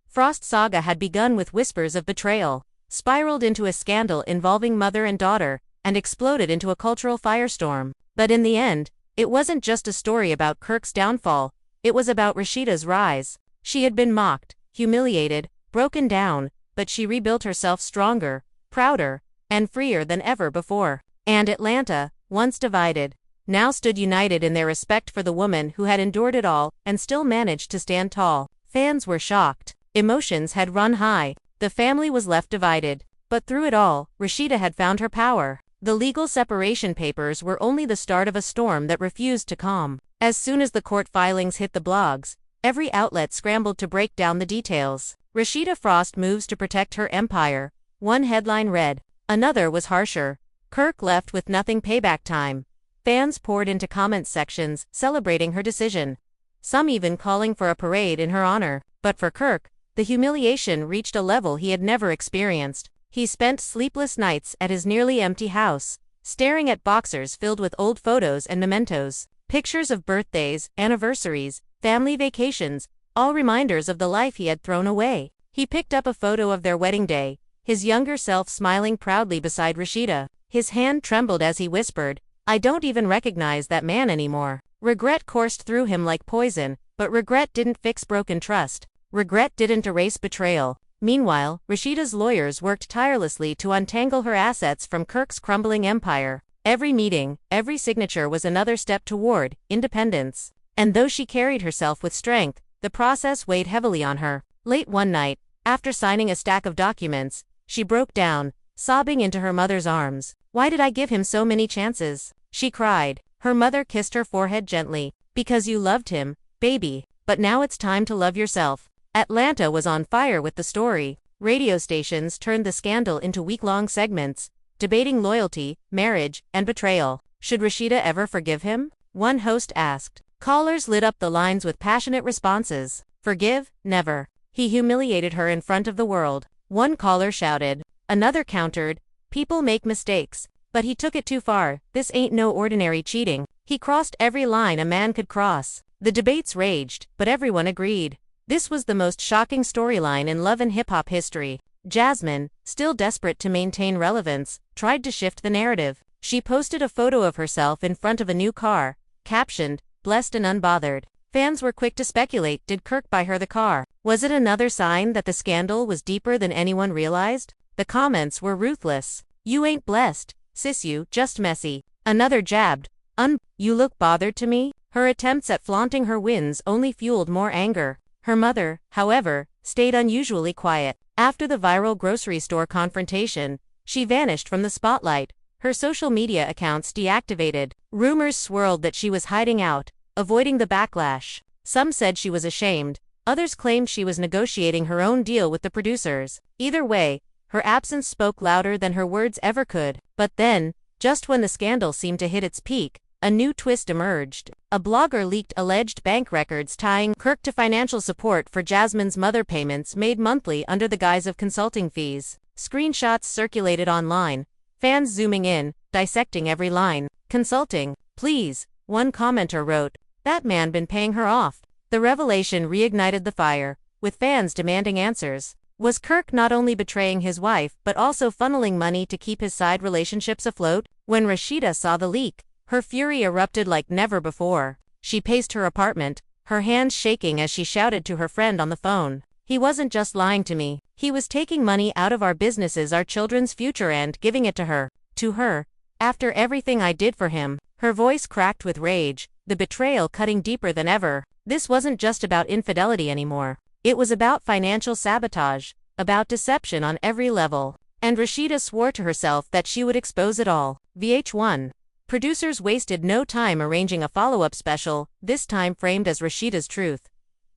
Frost saga had begun with whispers of betrayal, spiraled into a scandal involving mother and daughter, and exploded into a cultural firestorm. But in the end, it wasn't just a story about Kirk's downfall, it was about Rashida's rise. She had been mocked, humiliated, broken down, but she rebuilt herself stronger, prouder, and freer than ever before. And Atlanta, once divided, now stood united in their respect for the woman who had endured it all and still managed to stand tall. Fans were shocked. Emotions had run high. The family was left divided. But through it all, Rashida had found her power. The legal separation papers were only the start of a storm that refused to calm. As soon as the court filings hit the blogs, every outlet scrambled to break down the details. Rashida Frost moves to protect her empire. One headline read. Another was harsher. Kirk left with nothing payback time. Fans poured into comment sections, celebrating her decision. Some even calling for a parade in her honor. But for Kirk, the humiliation reached a level he had never experienced. He spent sleepless nights at his nearly empty house, staring at boxers filled with old photos and mementos, pictures of birthdays, anniversaries, family vacations, all reminders of the life he had thrown away. He picked up a photo of their wedding day, his younger self smiling proudly beside Rashida. His hand trembled as he whispered, "I don't even recognize that man anymore." Regret coursed through him like poison, but regret didn't fix broken trust. Regret didn't erase betrayal. Meanwhile, Rashida's lawyers worked tirelessly to untangle her assets from Kirk's crumbling empire. Every meeting, every signature was another step toward independence. And though she carried herself with strength, the process weighed heavily on her. Late one night, after signing a stack of documents, she broke down, sobbing into her mother's arms. "Why did I give him so many chances?" she cried. Her mother kissed her forehead gently. "Because you loved him, baby. But now it's time to love yourself." Atlanta was on fire with the story. Radio stations turned the scandal into week-long segments, debating loyalty, marriage, and betrayal. Should Rashida ever forgive him? One host asked. Callers lit up the lines with passionate responses. Forgive? Never. He humiliated her in front of the world. One caller shouted. Another countered. People make mistakes. But he took it too far. This ain't no ordinary cheating. He crossed every line a man could cross. The debates raged, but everyone agreed. This was the most shocking storyline in love and hip-hop history. Jasmine, still desperate to maintain relevance, tried to shift the narrative. She posted a photo of herself in front of a new car, captioned, "Blessed and unbothered." Fans were quick to speculate, did Kirk buy her the car? Was it another sign that the scandal was deeper than anyone realized? The comments were ruthless. "You ain't blessed, sis, you just messy." Another jabbed, "You look bothered to me?" Her attempts at flaunting her wins only fueled more anger. Her mother, however, stayed unusually quiet. After the viral grocery store confrontation, she vanished from the spotlight. Her social media accounts deactivated. Rumors swirled that she was hiding out, avoiding the backlash. Some said she was ashamed. Others claimed she was negotiating her own deal with the producers. Either way, her absence spoke louder than her words ever could. But then, just when the scandal seemed to hit its peak, a new twist emerged. A blogger leaked alleged bank records tying Kirk to financial support for Jasmine's mother payments made monthly under the guise of consulting fees. Screenshots circulated online, fans zooming in, dissecting every line. "Consulting, please," one commenter wrote. "That man been paying her off." The revelation reignited the fire, with fans demanding answers. Was Kirk not only betraying his wife but also funneling money to keep his side relationships afloat? When Rashida saw the leak, her fury erupted like never before. She paced her apartment, her hands shaking as she shouted to her friend on the phone. "He wasn't just lying to me. He was taking money out of our businesses, our children's future, and giving it to her. To her. After everything I did for him." Her voice cracked with rage, the betrayal cutting deeper than ever. This wasn't just about infidelity anymore. It was about financial sabotage, about deception on every level. And Rashida swore to herself that she would expose it all. VH1. Producers wasted no time arranging a follow-up special, this time framed as Rashida's truth.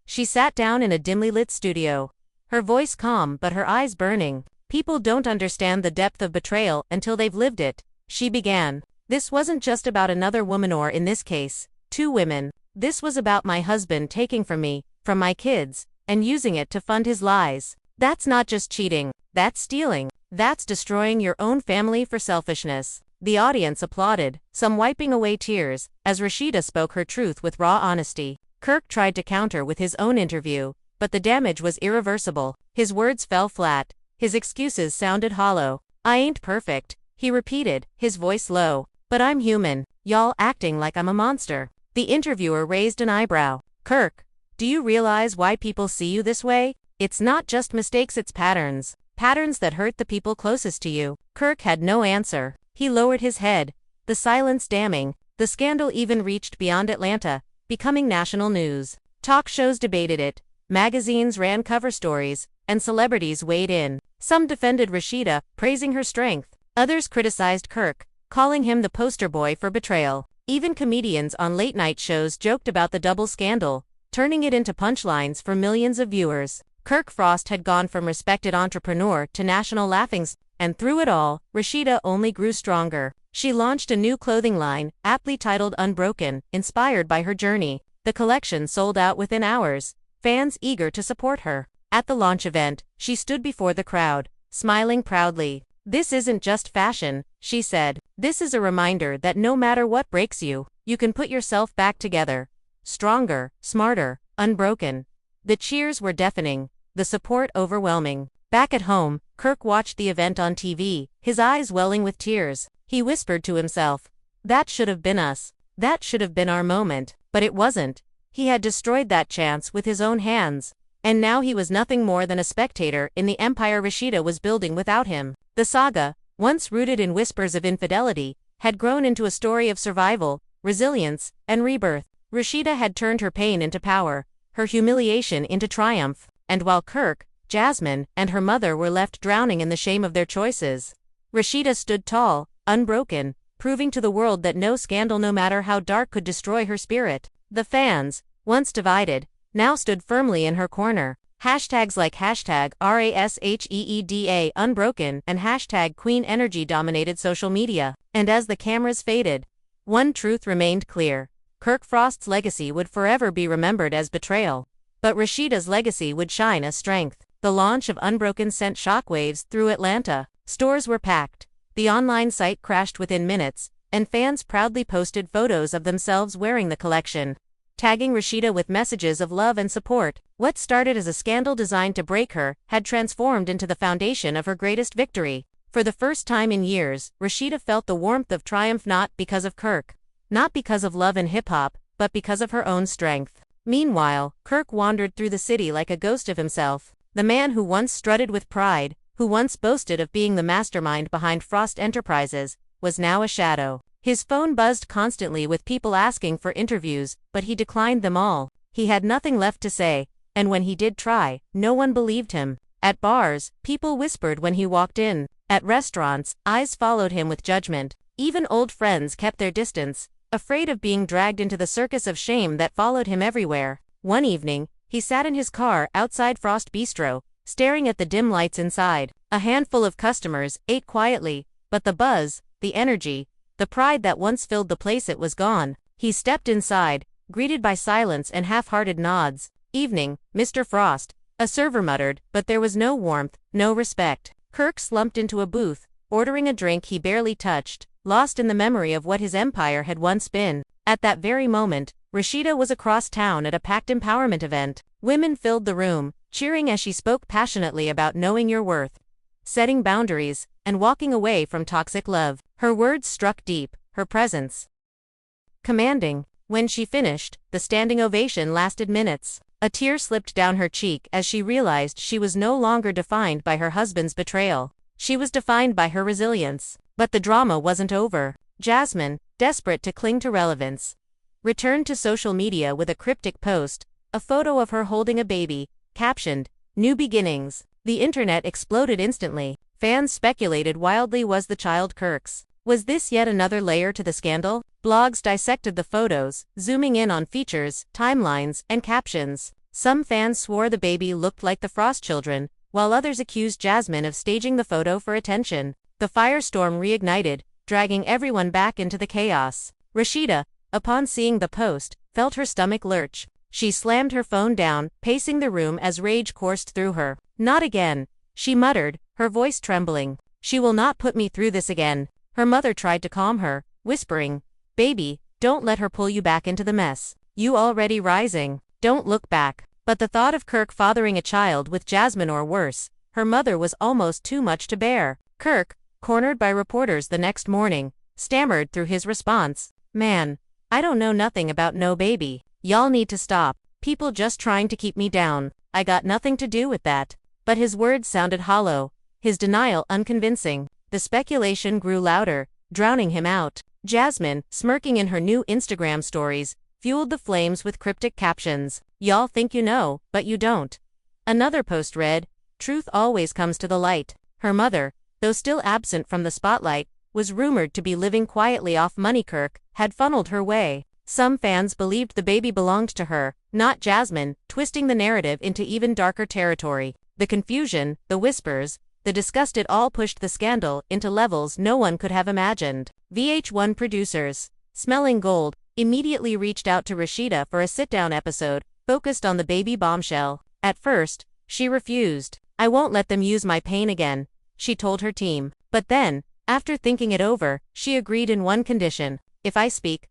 She sat down in a dimly lit studio, her voice calm but her eyes burning. "People don't understand the depth of betrayal until they've lived it," she began. "This wasn't just about another woman or, in this case, two women. This was about my husband taking from me, from my kids, and using it to fund his lies. That's not just cheating, that's stealing. That's destroying your own family for selfishness." The audience applauded, some wiping away tears, as Rashida spoke her truth with raw honesty. Kirk tried to counter with his own interview, but the damage was irreversible. His words fell flat. His excuses sounded hollow. "I ain't perfect," he repeated, his voice low. "But I'm human. Y'all acting like I'm a monster." The interviewer raised an eyebrow. "Kirk, do you realize why people see you this way? It's not just mistakes, it's patterns. Patterns that hurt the people closest to you." Kirk had no answer. He lowered his head, the silence damning. The scandal even reached beyond Atlanta, becoming national news. Talk shows debated it, magazines ran cover stories, and celebrities weighed in. Some defended Rashida, praising her strength. Others criticized Kirk, calling him the poster boy for betrayal. Even comedians on late-night shows joked about the double scandal, turning it into punchlines for millions of viewers. Kirk Frost had gone from respected entrepreneur to national laughings, and through it all, Rashida only grew stronger. She launched a new clothing line, aptly titled Unbroken, inspired by her journey. The collection sold out within hours, fans eager to support her. At the launch event, she stood before the crowd, smiling proudly. "This isn't just fashion," she said. "This is a reminder that no matter what breaks you, you can put yourself back together. Stronger, smarter, unbroken." The cheers were deafening, the support overwhelming. Back at home, Kirk watched the event on TV, his eyes welling with tears. He whispered to himself, "That should have been us. That should have been our moment." But it wasn't. He had destroyed that chance with his own hands. And now he was nothing more than a spectator in the empire Rashida was building without him. The saga, once rooted in whispers of infidelity, had grown into a story of survival, resilience, and rebirth. Rashida had turned her pain into power, her humiliation into triumph, and while Kirk, Jasmine, and her mother were left drowning in the shame of their choices, Rashida stood tall, unbroken, proving to the world that no scandal, no matter how dark, could destroy her spirit. The fans, once divided, now stood firmly in her corner. Hashtags like hashtag #RASHEEDA Unbroken and hashtag Queen Energy dominated social media. And as the cameras faded, one truth remained clear. Kirk Frost's legacy would forever be remembered as betrayal. But Rashida's legacy would shine as strength. The launch of Unbroken sent shockwaves through Atlanta. Stores were packed. The online site crashed within minutes, and fans proudly posted photos of themselves wearing the collection, tagging Rashida with messages of love and support. What started as a scandal designed to break her had transformed into the foundation of her greatest victory. For the first time in years, Rashida felt the warmth of triumph, not because of Kirk, not because of love and hip-hop, but because of her own strength. Meanwhile, Kirk wandered through the city like a ghost of himself. The man who once strutted with pride, who once boasted of being the mastermind behind Frost Enterprises, was now a shadow. His phone buzzed constantly with people asking for interviews, but he declined them all. He had nothing left to say, and when he did try, no one believed him. At bars, people whispered when he walked in. At restaurants, eyes followed him with judgment. Even old friends kept their distance, afraid of being dragged into the circus of shame that followed him everywhere. One evening, he sat in his car outside Frost Bistro, staring at the dim lights inside. A handful of customers ate quietly, but the buzz, the energy, the pride that once filled the place, it was gone. He stepped inside, greeted by silence and half-hearted nods. "Evening, Mr. Frost," a server muttered, but there was no warmth, no respect. Kirk slumped into a booth, ordering a drink he barely touched, lost in the memory of what his empire had once been. At that very moment, Rashida was across town at a packed empowerment event. Women filled the room, cheering as she spoke passionately about knowing your worth, setting boundaries, and walking away from toxic love. Her words struck deep, her presence commanding. When she finished, the standing ovation lasted minutes. A tear slipped down her cheek as she realized she was no longer defined by her husband's betrayal. She was defined by her resilience. But the drama wasn't over. Jasmine, desperate to cling to relevance, returned to social media with a cryptic post, a photo of her holding a baby, captioned, "New Beginnings." The internet exploded instantly. Fans speculated wildly, was the child Kirk's? Was this yet another layer to the scandal? Blogs dissected the photos, zooming in on features, timelines, and captions. Some fans swore the baby looked like the Frost children, while others accused Jasmine of staging the photo for attention. The firestorm reignited, dragging everyone back into the chaos. Rashida, upon seeing the post, felt her stomach lurch. She slammed her phone down, pacing the room as rage coursed through her. "Not again," she muttered, her voice trembling. "She will not put me through this again." Her mother tried to calm her, whispering, "Baby, don't let her pull you back into the mess. You already rising. Don't look back." But the thought of Kirk fathering a child with Jasmine, or worse, her mother, was almost too much to bear. Kirk, cornered by reporters the next morning, stammered through his response, "Man, I don't know nothing about no baby. Y'all need to stop. People just trying to keep me down. I got nothing to do with that." But his words sounded hollow, his denial unconvincing. The speculation grew louder, drowning him out. Jasmine, smirking in her new Instagram stories, fueled the flames with cryptic captions. "Y'all think you know, but you don't." Another post read, "Truth always comes to the light." Her mother, though still absent from the spotlight, was rumored to be living quietly off money Kirk had funneled her way. Some fans believed the baby belonged to her, not Jasmine, twisting the narrative into even darker territory. The confusion, the whispers, the disgust, it all pushed the scandal into levels no one could have imagined. VH1 producers, smelling gold, immediately reached out to Rashida for a sit-down episode focused on the baby bombshell. At first, she refused. "I won't let them use my pain again," she told her team. But then, after thinking it over, she agreed in one condition: "If I speak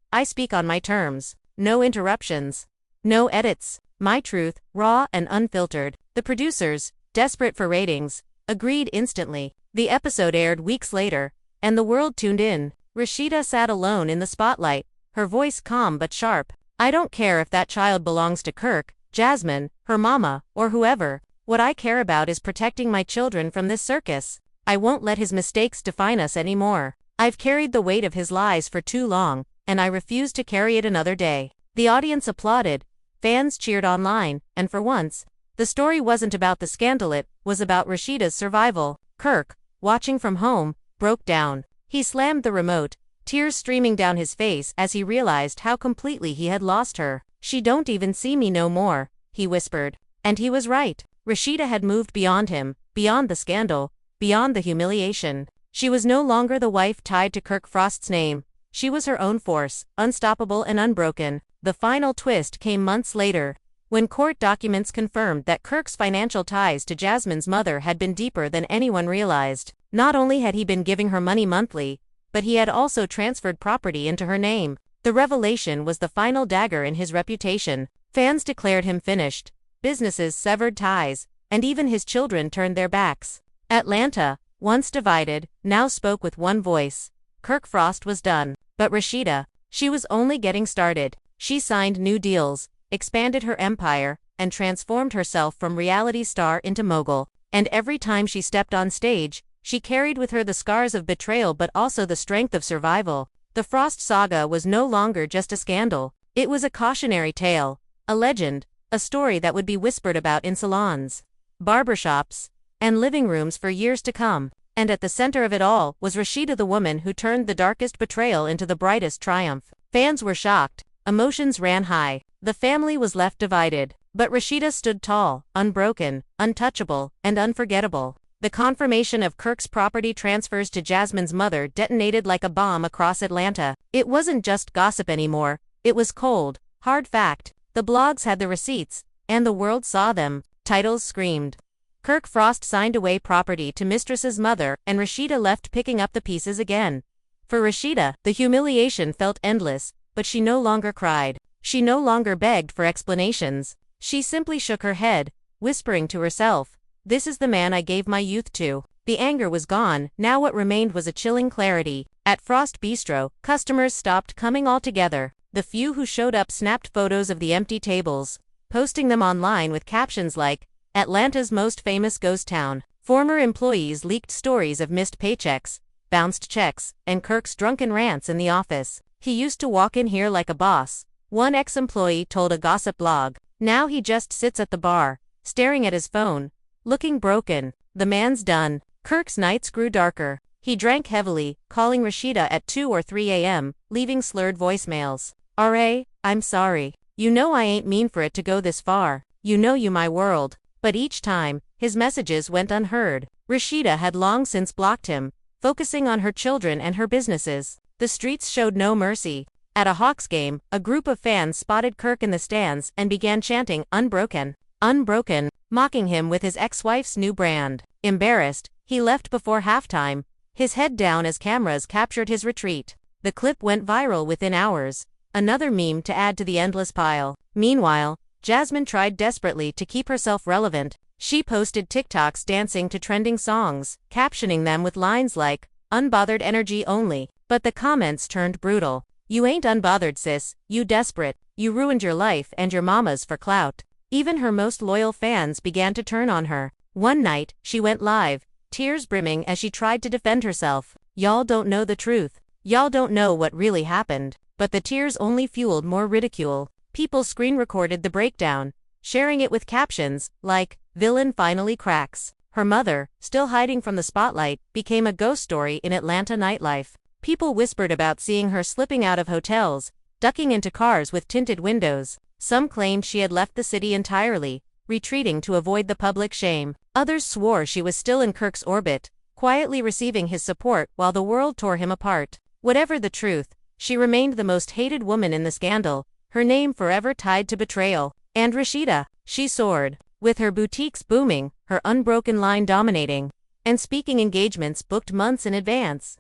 on my terms. No interruptions. No edits. My truth, raw and unfiltered." The producers, desperate for ratings, agreed instantly. The episode aired weeks later, and the world tuned in. Rashida sat alone in the spotlight, her voice calm but sharp. "I don't care if that child belongs to Kirk, Jasmine, her mama, or whoever. What I care about is protecting my children from this circus. I won't let his mistakes define us anymore. I've carried the weight of his lies for too long, and I refuse to carry it another day." The audience applauded, fans cheered online, and for once, the story wasn't about the scandal, it was about Rashida's survival. Kirk, watching from home, broke down. He slammed the remote, tears streaming down his face as he realized how completely he had lost her. "She don't even see me no more," he whispered. And he was right. Rashida had moved beyond him, beyond the scandal, beyond the humiliation. She was no longer the wife tied to Kirk Frost's name. She was her own force, unstoppable and unbroken. The final twist came months later, when court documents confirmed that Kirk's financial ties to Jasmine's mother had been deeper than anyone realized. Not only had he been giving her money monthly, but he had also transferred property into her name. The revelation was the final dagger in his reputation. Fans declared him finished, businesses severed ties, and even his children turned their backs. Atlanta, once divided, now spoke with one voice. Kirk Frost was done. But Rashida, she was only getting started. She signed new deals, expanded her empire, and transformed herself from reality star into mogul. And every time she stepped on stage, she carried with her the scars of betrayal but also the strength of survival. The Frost saga was no longer just a scandal. It was a cautionary tale, a legend, a story that would be whispered about in salons, barbershops, and living rooms for years to come. And at the center of it all was Rashida, the woman who turned the darkest betrayal into the brightest triumph. Fans were shocked. Emotions ran high. The family was left divided. But Rashida stood tall, unbroken, untouchable, and unforgettable. The confirmation of Kirk's property transfers to Jasmine's mother detonated like a bomb across Atlanta. It wasn't just gossip anymore. It was cold, hard fact. The blogs had the receipts, and the world saw them. Titles screamed. Kirk Frost signed away property to mistress's mother, and Rashida left picking up the pieces again. For Rashida, the humiliation felt endless, but she no longer cried. She no longer begged for explanations. She simply shook her head, whispering to herself, "This is the man I gave my youth to." The anger was gone. Now what remained was a chilling clarity. At Frost Bistro, customers stopped coming altogether. The few who showed up snapped photos of the empty tables, posting them online with captions like, "Atlanta's most famous ghost town." Former employees leaked stories of missed paychecks, bounced checks, and Kirk's drunken rants in the office. "He used to walk in here like a boss," one ex-employee told a gossip blog. "Now he just sits at the bar, staring at his phone, looking broken." The man's done. Kirk's nights grew darker. He drank heavily, calling Rashida at 2 or 3 a.m., leaving slurred voicemails. "R.A., I'm sorry. You know I ain't mean for it to go this far. You know you my world." But each time, his messages went unheard. Rashida had long since blocked him, focusing on her children and her businesses. The streets showed no mercy. At a Hawks game, a group of fans spotted Kirk in the stands and began chanting, "Unbroken, Unbroken," mocking him with his ex-wife's new brand. Embarrassed, he left before halftime, his head down as cameras captured his retreat. The clip went viral within hours, another meme to add to the endless pile. Meanwhile, Jasmine tried desperately to keep herself relevant. She posted TikToks dancing to trending songs, captioning them with lines like, "Unbothered energy only." But the comments turned brutal. "You ain't unbothered, sis, you desperate, you ruined your life and your mama's for clout." Even her most loyal fans began to turn on her. One night, she went live, tears brimming as she tried to defend herself. "Y'all don't know the truth. Y'all don't know what really happened." But the tears only fueled more ridicule. People screen recorded the breakdown, sharing it with captions like, "Villain finally cracks." her mother, still hiding from the spotlight, became a ghost story in Atlanta nightlife. People whispered about seeing her slipping out of hotels, ducking into cars with tinted windows. Some claimed she had left the city entirely, retreating to avoid the public shame. Others swore she was still in Kirk's orbit, quietly receiving his support while the world tore him apart. Whatever the truth, she remained the most hated woman in the scandal, her name forever tied to betrayal. And Rashida, she soared, with her boutiques booming, her Unbroken line dominating, and speaking engagements booked months in advance.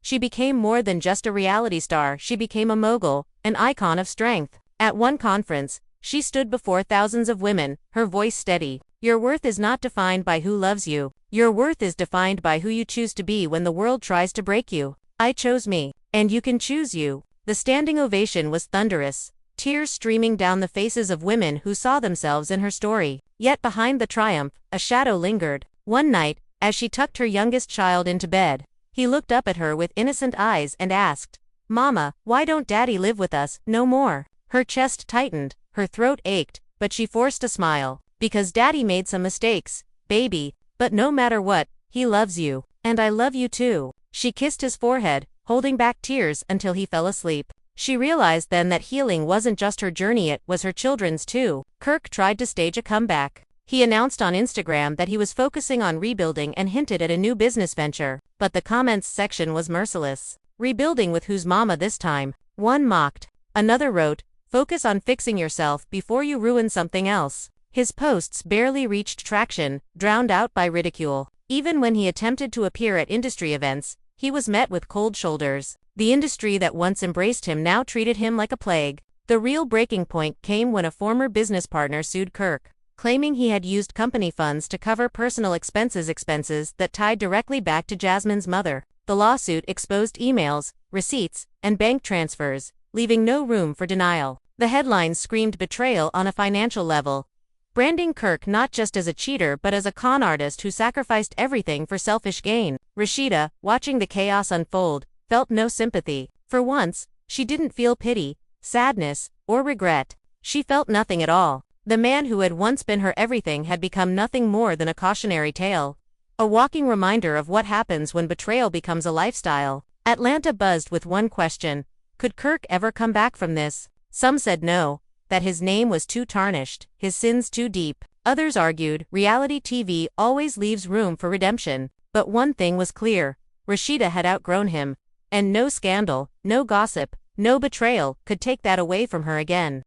She became more than just a reality star, she became a mogul, an icon of strength. At one conference, she stood before thousands of women, her voice steady. Your worth is not defined by who loves you. Your worth is defined by who you choose to be when the world tries to break you. I chose me, and you can choose you. The standing ovation was thunderous, tears streaming down the faces of women who saw themselves in her story. Yet behind the triumph, a shadow lingered. One night, as she tucked her youngest child into bed, he looked up at her with innocent eyes and asked, "Mama, why don't Daddy live with us no more?" Her chest tightened, her throat ached, but she forced a smile. "Because Daddy made some mistakes, baby, but no matter what, he loves you, and I love you too." She kissed his forehead, holding back tears until he fell asleep. She realized then that healing wasn't just her journey, it was her children's too. Kirk tried to stage a comeback. He announced on Instagram that he was focusing on rebuilding and hinted at a new business venture, but the comments section was merciless. Rebuilding with whose mama this time? One mocked. Another wrote, "Focus on fixing yourself before you ruin something else." His posts barely reached traction, drowned out by ridicule. Even when he attempted to appear at industry events, he was met with cold shoulders. The industry that once embraced him now treated him like a plague. The real breaking point came when a former business partner sued Kirk, claiming he had used company funds to cover personal expenses that tied directly back to Jasmine's mother. The lawsuit exposed emails, receipts, and bank transfers, leaving no room for denial. The headlines screamed betrayal on a financial level, branding Kirk not just as a cheater but as a con artist who sacrificed everything for selfish gain. Rashida, watching the chaos unfold, felt no sympathy. For once, she didn't feel pity, sadness, or regret. She felt nothing at all. The man who had once been her everything had become nothing more than a cautionary tale, a walking reminder of what happens when betrayal becomes a lifestyle. Atlanta buzzed with one question: could Kirk ever come back from this? Some said no, that his name was too tarnished, his sins too deep. Others argued, reality TV always leaves room for redemption. But one thing was clear: Rashida had outgrown him, and no scandal, no gossip, no betrayal could take that away from her again.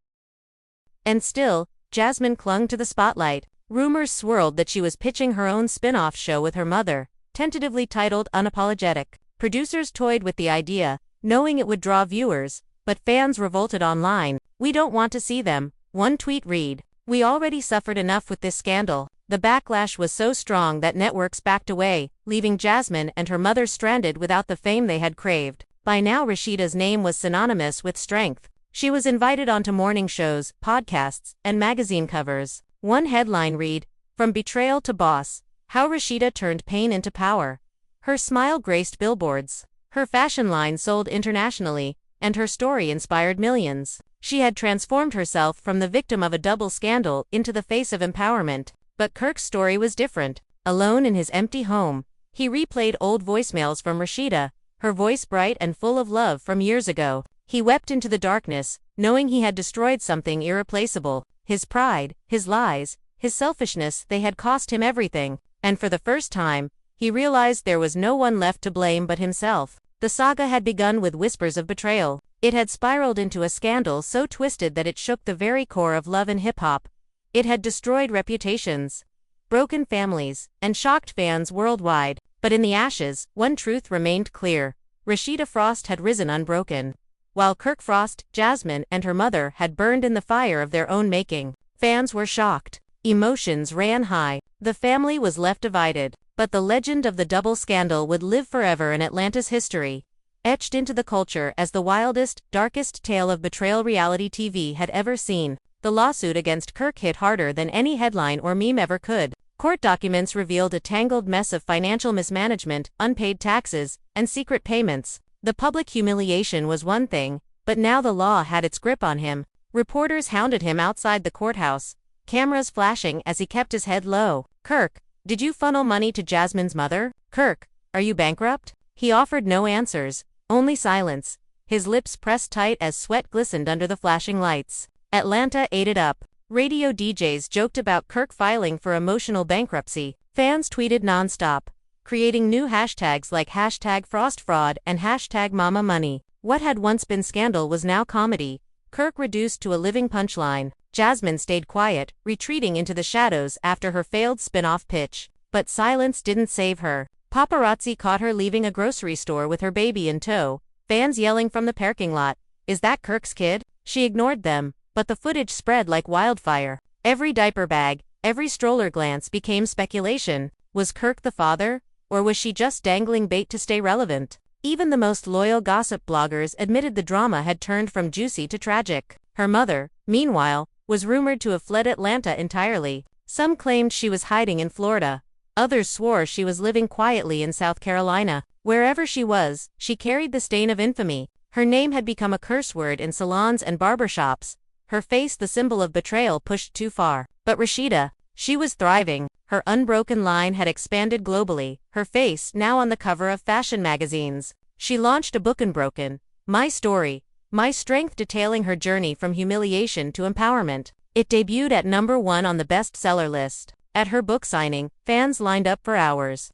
And still, Jasmine clung to the spotlight. Rumors swirled that she was pitching her own spin-off show with her mother, tentatively titled Unapologetic. Producers toyed with the idea, knowing it would draw viewers, but fans revolted online. "We don't want to see them," one tweet read. "We already suffered enough with this scandal." The backlash was so strong that networks backed away, leaving Jasmine and her mother stranded without the fame they had craved. By now Rashida's name was synonymous with strength. She was invited onto morning shows, podcasts, and magazine covers. One headline read, "From Betrayal to Boss: How Rashida Turned Pain into Power." Her smile graced billboards. Her fashion line sold internationally, and her story inspired millions. She had transformed herself from the victim of a double scandal into the face of empowerment. But Kirk's story was different. Alone in his empty home, he replayed old voicemails from Rashida, her voice bright and full of love from years ago. He wept into the darkness, knowing he had destroyed something irreplaceable. His pride, his lies, his selfishness, they had cost him everything. And for the first time, he realized there was no one left to blame but himself. The saga had begun with whispers of betrayal. It had spiraled into a scandal so twisted that it shook the very core of love and hip-hop. It had destroyed reputations, broken families, and shocked fans worldwide. But in the ashes, one truth remained clear: Rashida Frost had risen unbroken, while Kirk Frost, Jasmine, and her mother had burned in the fire of their own making. Fans were shocked. Emotions ran high. The family was left divided. But the legend of the double scandal would live forever in Atlanta's history, etched into the culture as the wildest, darkest tale of betrayal reality TV had ever seen. The lawsuit against Kirk hit harder than any headline or meme ever could. Court documents revealed a tangled mess of financial mismanagement, unpaid taxes, and secret payments. The public humiliation was one thing, but now the law had its grip on him. Reporters hounded him outside the courthouse, cameras flashing as he kept his head low. Kirk, Did you funnel money to Jasmine's mother? Kirk, are you bankrupt? He offered no answers, only silence, his lips pressed tight as sweat glistened under the flashing lights. Atlanta ate it up. Radio DJs joked about Kirk filing for emotional bankruptcy. Fans tweeted nonstop, creating new hashtags like #FrostFraud and #MamaMoney. What had once been scandal was now comedy. Kirk reduced to a living punchline. Jasmine stayed quiet, retreating into the shadows after her failed spin-off pitch. But silence didn't save her. Paparazzi caught her leaving a grocery store with her baby in tow, fans yelling from the parking lot, "Is that Kirk's kid?" She ignored them, but the footage spread like wildfire. Every diaper bag, every stroller glance became speculation. Was Kirk the father? Or was she just dangling bait to stay relevant? Even the most loyal gossip bloggers admitted the drama had turned from juicy to tragic. Her mother, meanwhile, was rumored to have fled Atlanta entirely. Some claimed she was hiding in Florida. Others swore she was living quietly in South Carolina. Wherever she was, she carried the stain of infamy. Her name had become a curse word in salons and barbershops. Her face the symbol of betrayal pushed too far. But Rashida, she was thriving. Her Unbroken line had expanded globally, her face now on the cover of fashion magazines. She launched a book, Unbroken, My Story, My Strength, detailing her journey from humiliation to empowerment. It debuted at #1 on the bestseller list. At her book signing, fans lined up for hours.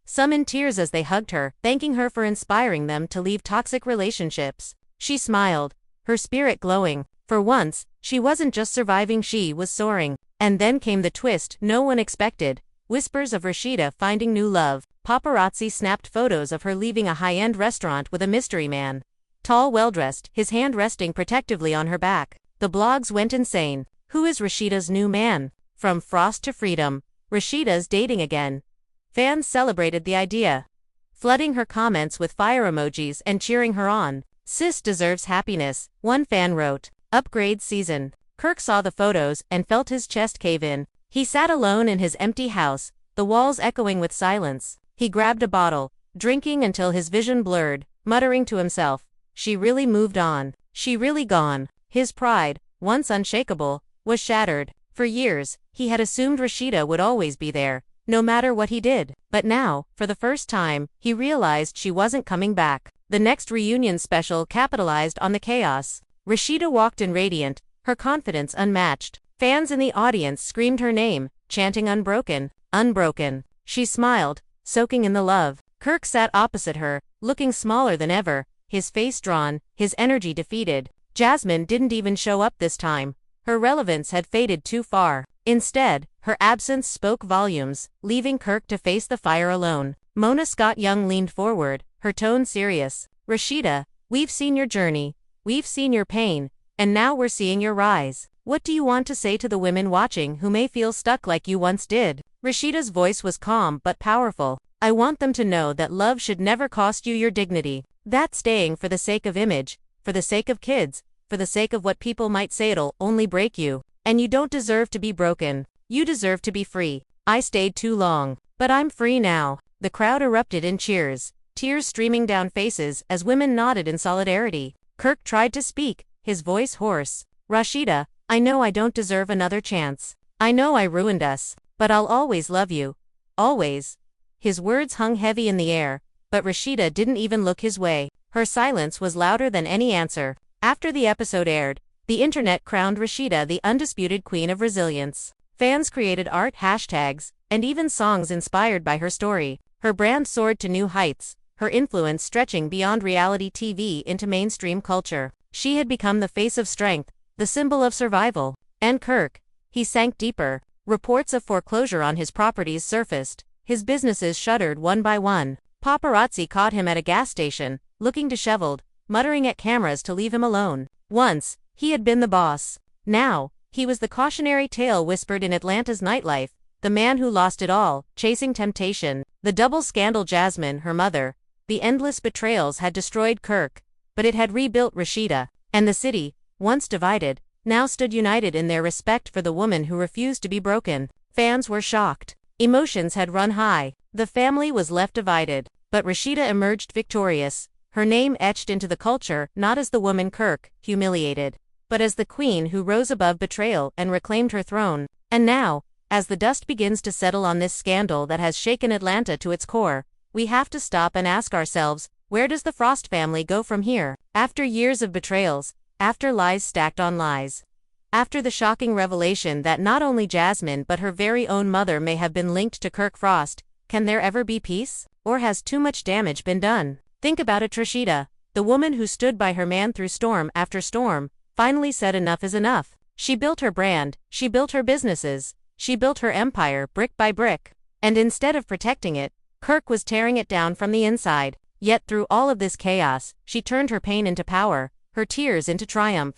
Some in tears as they hugged her, thanking her for inspiring them to leave toxic relationships. She smiled, her spirit glowing. For once, she wasn't just surviving, she was soaring. And then came the twist no one expected. Whispers of Rashida finding new love. Paparazzi snapped photos of her leaving a high-end restaurant with a mystery man. Tall, well-dressed, his hand resting protectively on her back. The blogs went insane. Who is Rashida's new man? From frost to freedom, Rashida's dating again. Fans celebrated the idea, flooding her comments with fire emojis and cheering her on. "Sis deserves happiness," one fan wrote. Upgrade season. Kirk saw the photos and felt his chest cave in. He sat alone in his empty house, the walls echoing with silence. He grabbed a bottle, drinking until his vision blurred, muttering to himself, "She really moved on. She really gone." His pride, once unshakable, was shattered. For years, he had assumed Rashida would always be there, no matter what he did. But now, for the first time, he realized she wasn't coming back. The next reunion special capitalized on the chaos. Rashida walked in radiant, her confidence unmatched. Fans in the audience screamed her name, chanting "Unbroken, Unbroken." She smiled, soaking in the love. Kirk sat opposite her, looking smaller than ever, his face drawn, his energy defeated. Jasmine didn't even show up this time. Her relevance had faded too far. Instead, her absence spoke volumes, leaving Kirk to face the fire alone. Mona Scott Young leaned forward, her tone serious. "Rashida, we've seen your journey, we've seen your pain, and now we're seeing your rise. What do you want to say to the women watching who may feel stuck like you once did?" Rashida's voice was calm but powerful. "I want them to know that love should never cost you your dignity. That staying for the sake of image, for the sake of kids, for the sake of what people might say, it'll only break you. And you don't deserve to be broken. You deserve to be free. I stayed too long, but I'm free now." The crowd erupted in cheers, tears streaming down faces as women nodded in solidarity. Kirk tried to speak, his voice hoarse. "Rashida, I know I don't deserve another chance. I know I ruined us, but I'll always love you. Always." His words hung heavy in the air, but Rashida didn't even look his way. Her silence was louder than any answer. After the episode aired, the internet crowned Rashida the undisputed queen of resilience. Fans created art, hashtags, and even songs inspired by her story. Her brand soared to new heights, her influence stretching beyond reality TV into mainstream culture. She had become the face of strength, the symbol of survival. And Kirk, he sank deeper. Reports of foreclosure on his properties surfaced. His businesses shuttered one by one. Paparazzi caught him at a gas station, looking disheveled, muttering at cameras to leave him alone. Once, he had been the boss. Now, he was the cautionary tale whispered in Atlanta's nightlife, the man who lost it all, chasing temptation. The double scandal, Jasmine, her mother, the endless betrayals had destroyed Kirk, but it had rebuilt Rashida. And the city, once divided, now stood united in their respect for the woman who refused to be broken. Fans were shocked. Emotions had run high. The family was left divided. But Rashida emerged victorious, her name etched into the culture not as the woman Kirk humiliated, but as the queen who rose above betrayal and reclaimed her throne. And now, As the dust begins to settle on this scandal that has shaken Atlanta to its core, we have to stop and ask ourselves, where does the Frost family go from here? After years of betrayals, after lies stacked on lies, after the shocking revelation that not only Jasmine but her very own mother may have been linked to Kirk Frost, can there ever be peace? Or has too much damage been done? Think about it. Rashida, the woman who stood by her man through storm after storm, finally said enough is enough. She built her brand, she built her businesses, she built her empire brick by brick. And instead of protecting it, Kirk was tearing it down from the inside. Yet through all of this chaos, she turned her pain into power, her tears into triumph,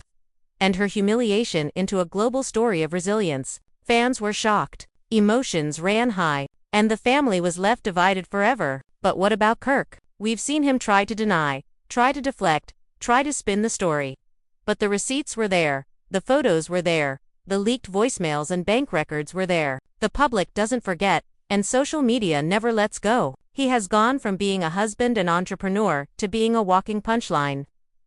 and her humiliation into a global story of resilience. Fans were shocked, emotions ran high, and the family was left divided forever. But what about Kirk? We've seen him try to deny, try to deflect, try to spin the story. But the receipts were there, the photos were there, the leaked voicemails and bank records were there. The public doesn't forget, and social media never lets go. He has gone from being a husband and entrepreneur to being a walking punchline.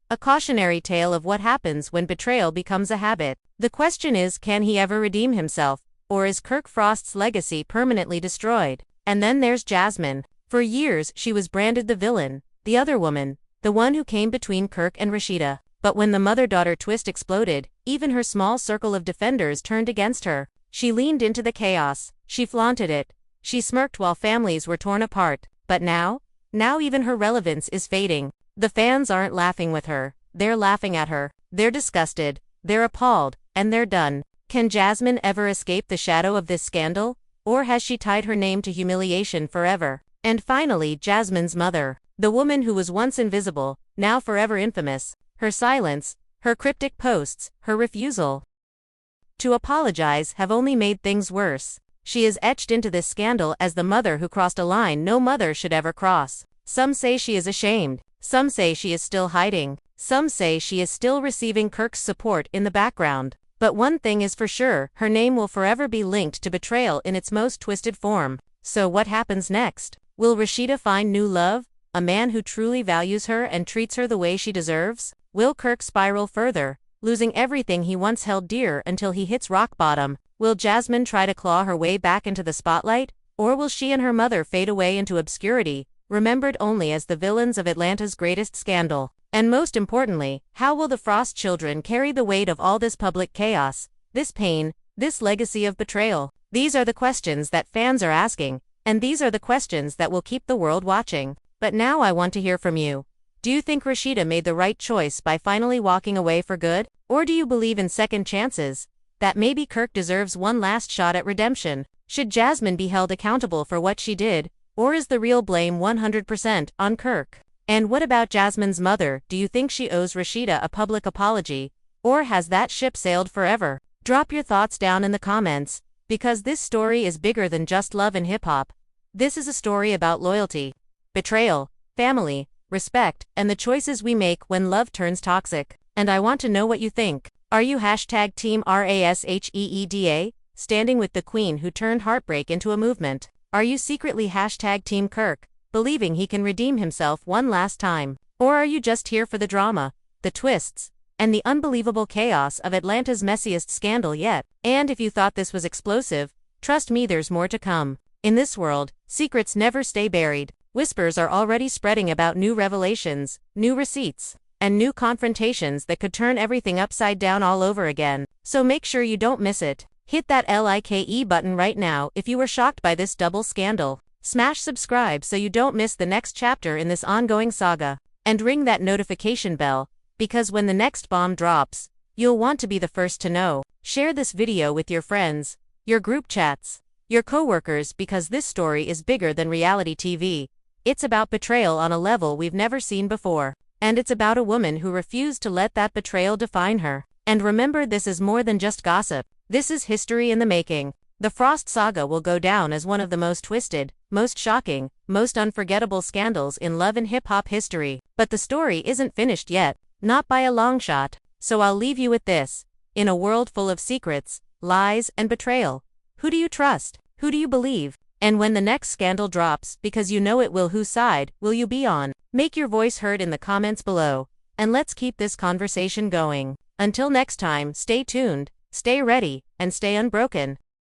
A cautionary tale of what happens when betrayal becomes a habit. The question is, can he ever redeem himself, or is Kirk Frost's legacy permanently destroyed? And then there's Jasmine. For years she was branded the villain, the other woman, the one who came between Kirk and Rashida. But when the mother-daughter twist exploded, even her small circle of defenders turned against her. She leaned into the chaos, she flaunted it, she smirked while families were torn apart. But now even her relevance is fading. The fans aren't laughing with her, they're laughing at her, they're disgusted, they're appalled, and they're done. Can Jasmine ever escape the shadow of this scandal? Or has she tied her name to humiliation forever? And finally, Jasmine's mother, the woman who was once invisible, now forever infamous. Her silence, her cryptic posts, her refusal to apologize have only made things worse. She is etched into this scandal as the mother who crossed a line no mother should ever cross. Some say she is ashamed, some say she is still hiding, some say she is still receiving Kirk's support in the background. But one thing is for sure, her name will forever be linked to betrayal in its most twisted form. So what happens next? Will Rashida find new love, a man who truly values her and treats her the way she deserves? Will Kirk spiral further, losing everything he once held dear until he hits rock bottom? Will Jasmine try to claw her way back into the spotlight? Or will she and her mother fade away into obscurity, remembered only as the villains of Atlanta's greatest scandal? And most importantly, how will the Frost children carry the weight of all this public chaos, this pain, this legacy of betrayal? These are the questions that fans are asking, and these are the questions that will keep the world watching. But now I want to hear from you. Do you think Rashida made the right choice by finally walking away for good? Or do you believe in second chances? That maybe Kirk deserves one last shot at redemption? Should Jasmine be held accountable for what she did? Or is the real blame 100% on Kirk? And what about Jasmine's mother? Do you think she owes Rashida a public apology? Or has that ship sailed forever? Drop your thoughts down in the comments, because this story is bigger than just love and hip-hop. This is a story about loyalty, betrayal, family, respect, and the choices we make when love turns toxic. And I want to know what you think. Are you hashtag Team Rasheeda, standing with the queen who turned heartbreak into a movement? Are you secretly hashtag Team Kirk, believing he can redeem himself one last time? Or are you just here for the drama, the twists, and the unbelievable chaos of Atlanta's messiest scandal yet? And if you thought this was explosive, trust me, there's more to come. In this world, secrets never stay buried. Whispers are already spreading about new revelations, new receipts, and new confrontations that could turn everything upside down all over again. So make sure you don't miss it. Hit that like button right now if you were shocked by this double scandal. Smash subscribe so you don't miss the next chapter in this ongoing saga. And ring that notification bell, because when the next bomb drops, you'll want to be the first to know. Share this video with your friends, your group chats, your coworkers, because this story is bigger than reality TV. It's about betrayal on a level we've never seen before. And it's about a woman who refused to let that betrayal define her. And remember, this is more than just gossip. This is history in the making. The Frost saga will go down as one of the most twisted, most shocking, most unforgettable scandals in love and hip-hop history. But the story isn't finished yet, not by a long shot. So I'll leave you with this. In a world full of secrets, lies, and betrayal, who do you trust? Who do you believe? And when the next scandal drops, because you know it will, whose side will you be on? Make your voice heard in the comments below, and let's keep this conversation going. Until next time, stay tuned, stay ready, and stay unbroken.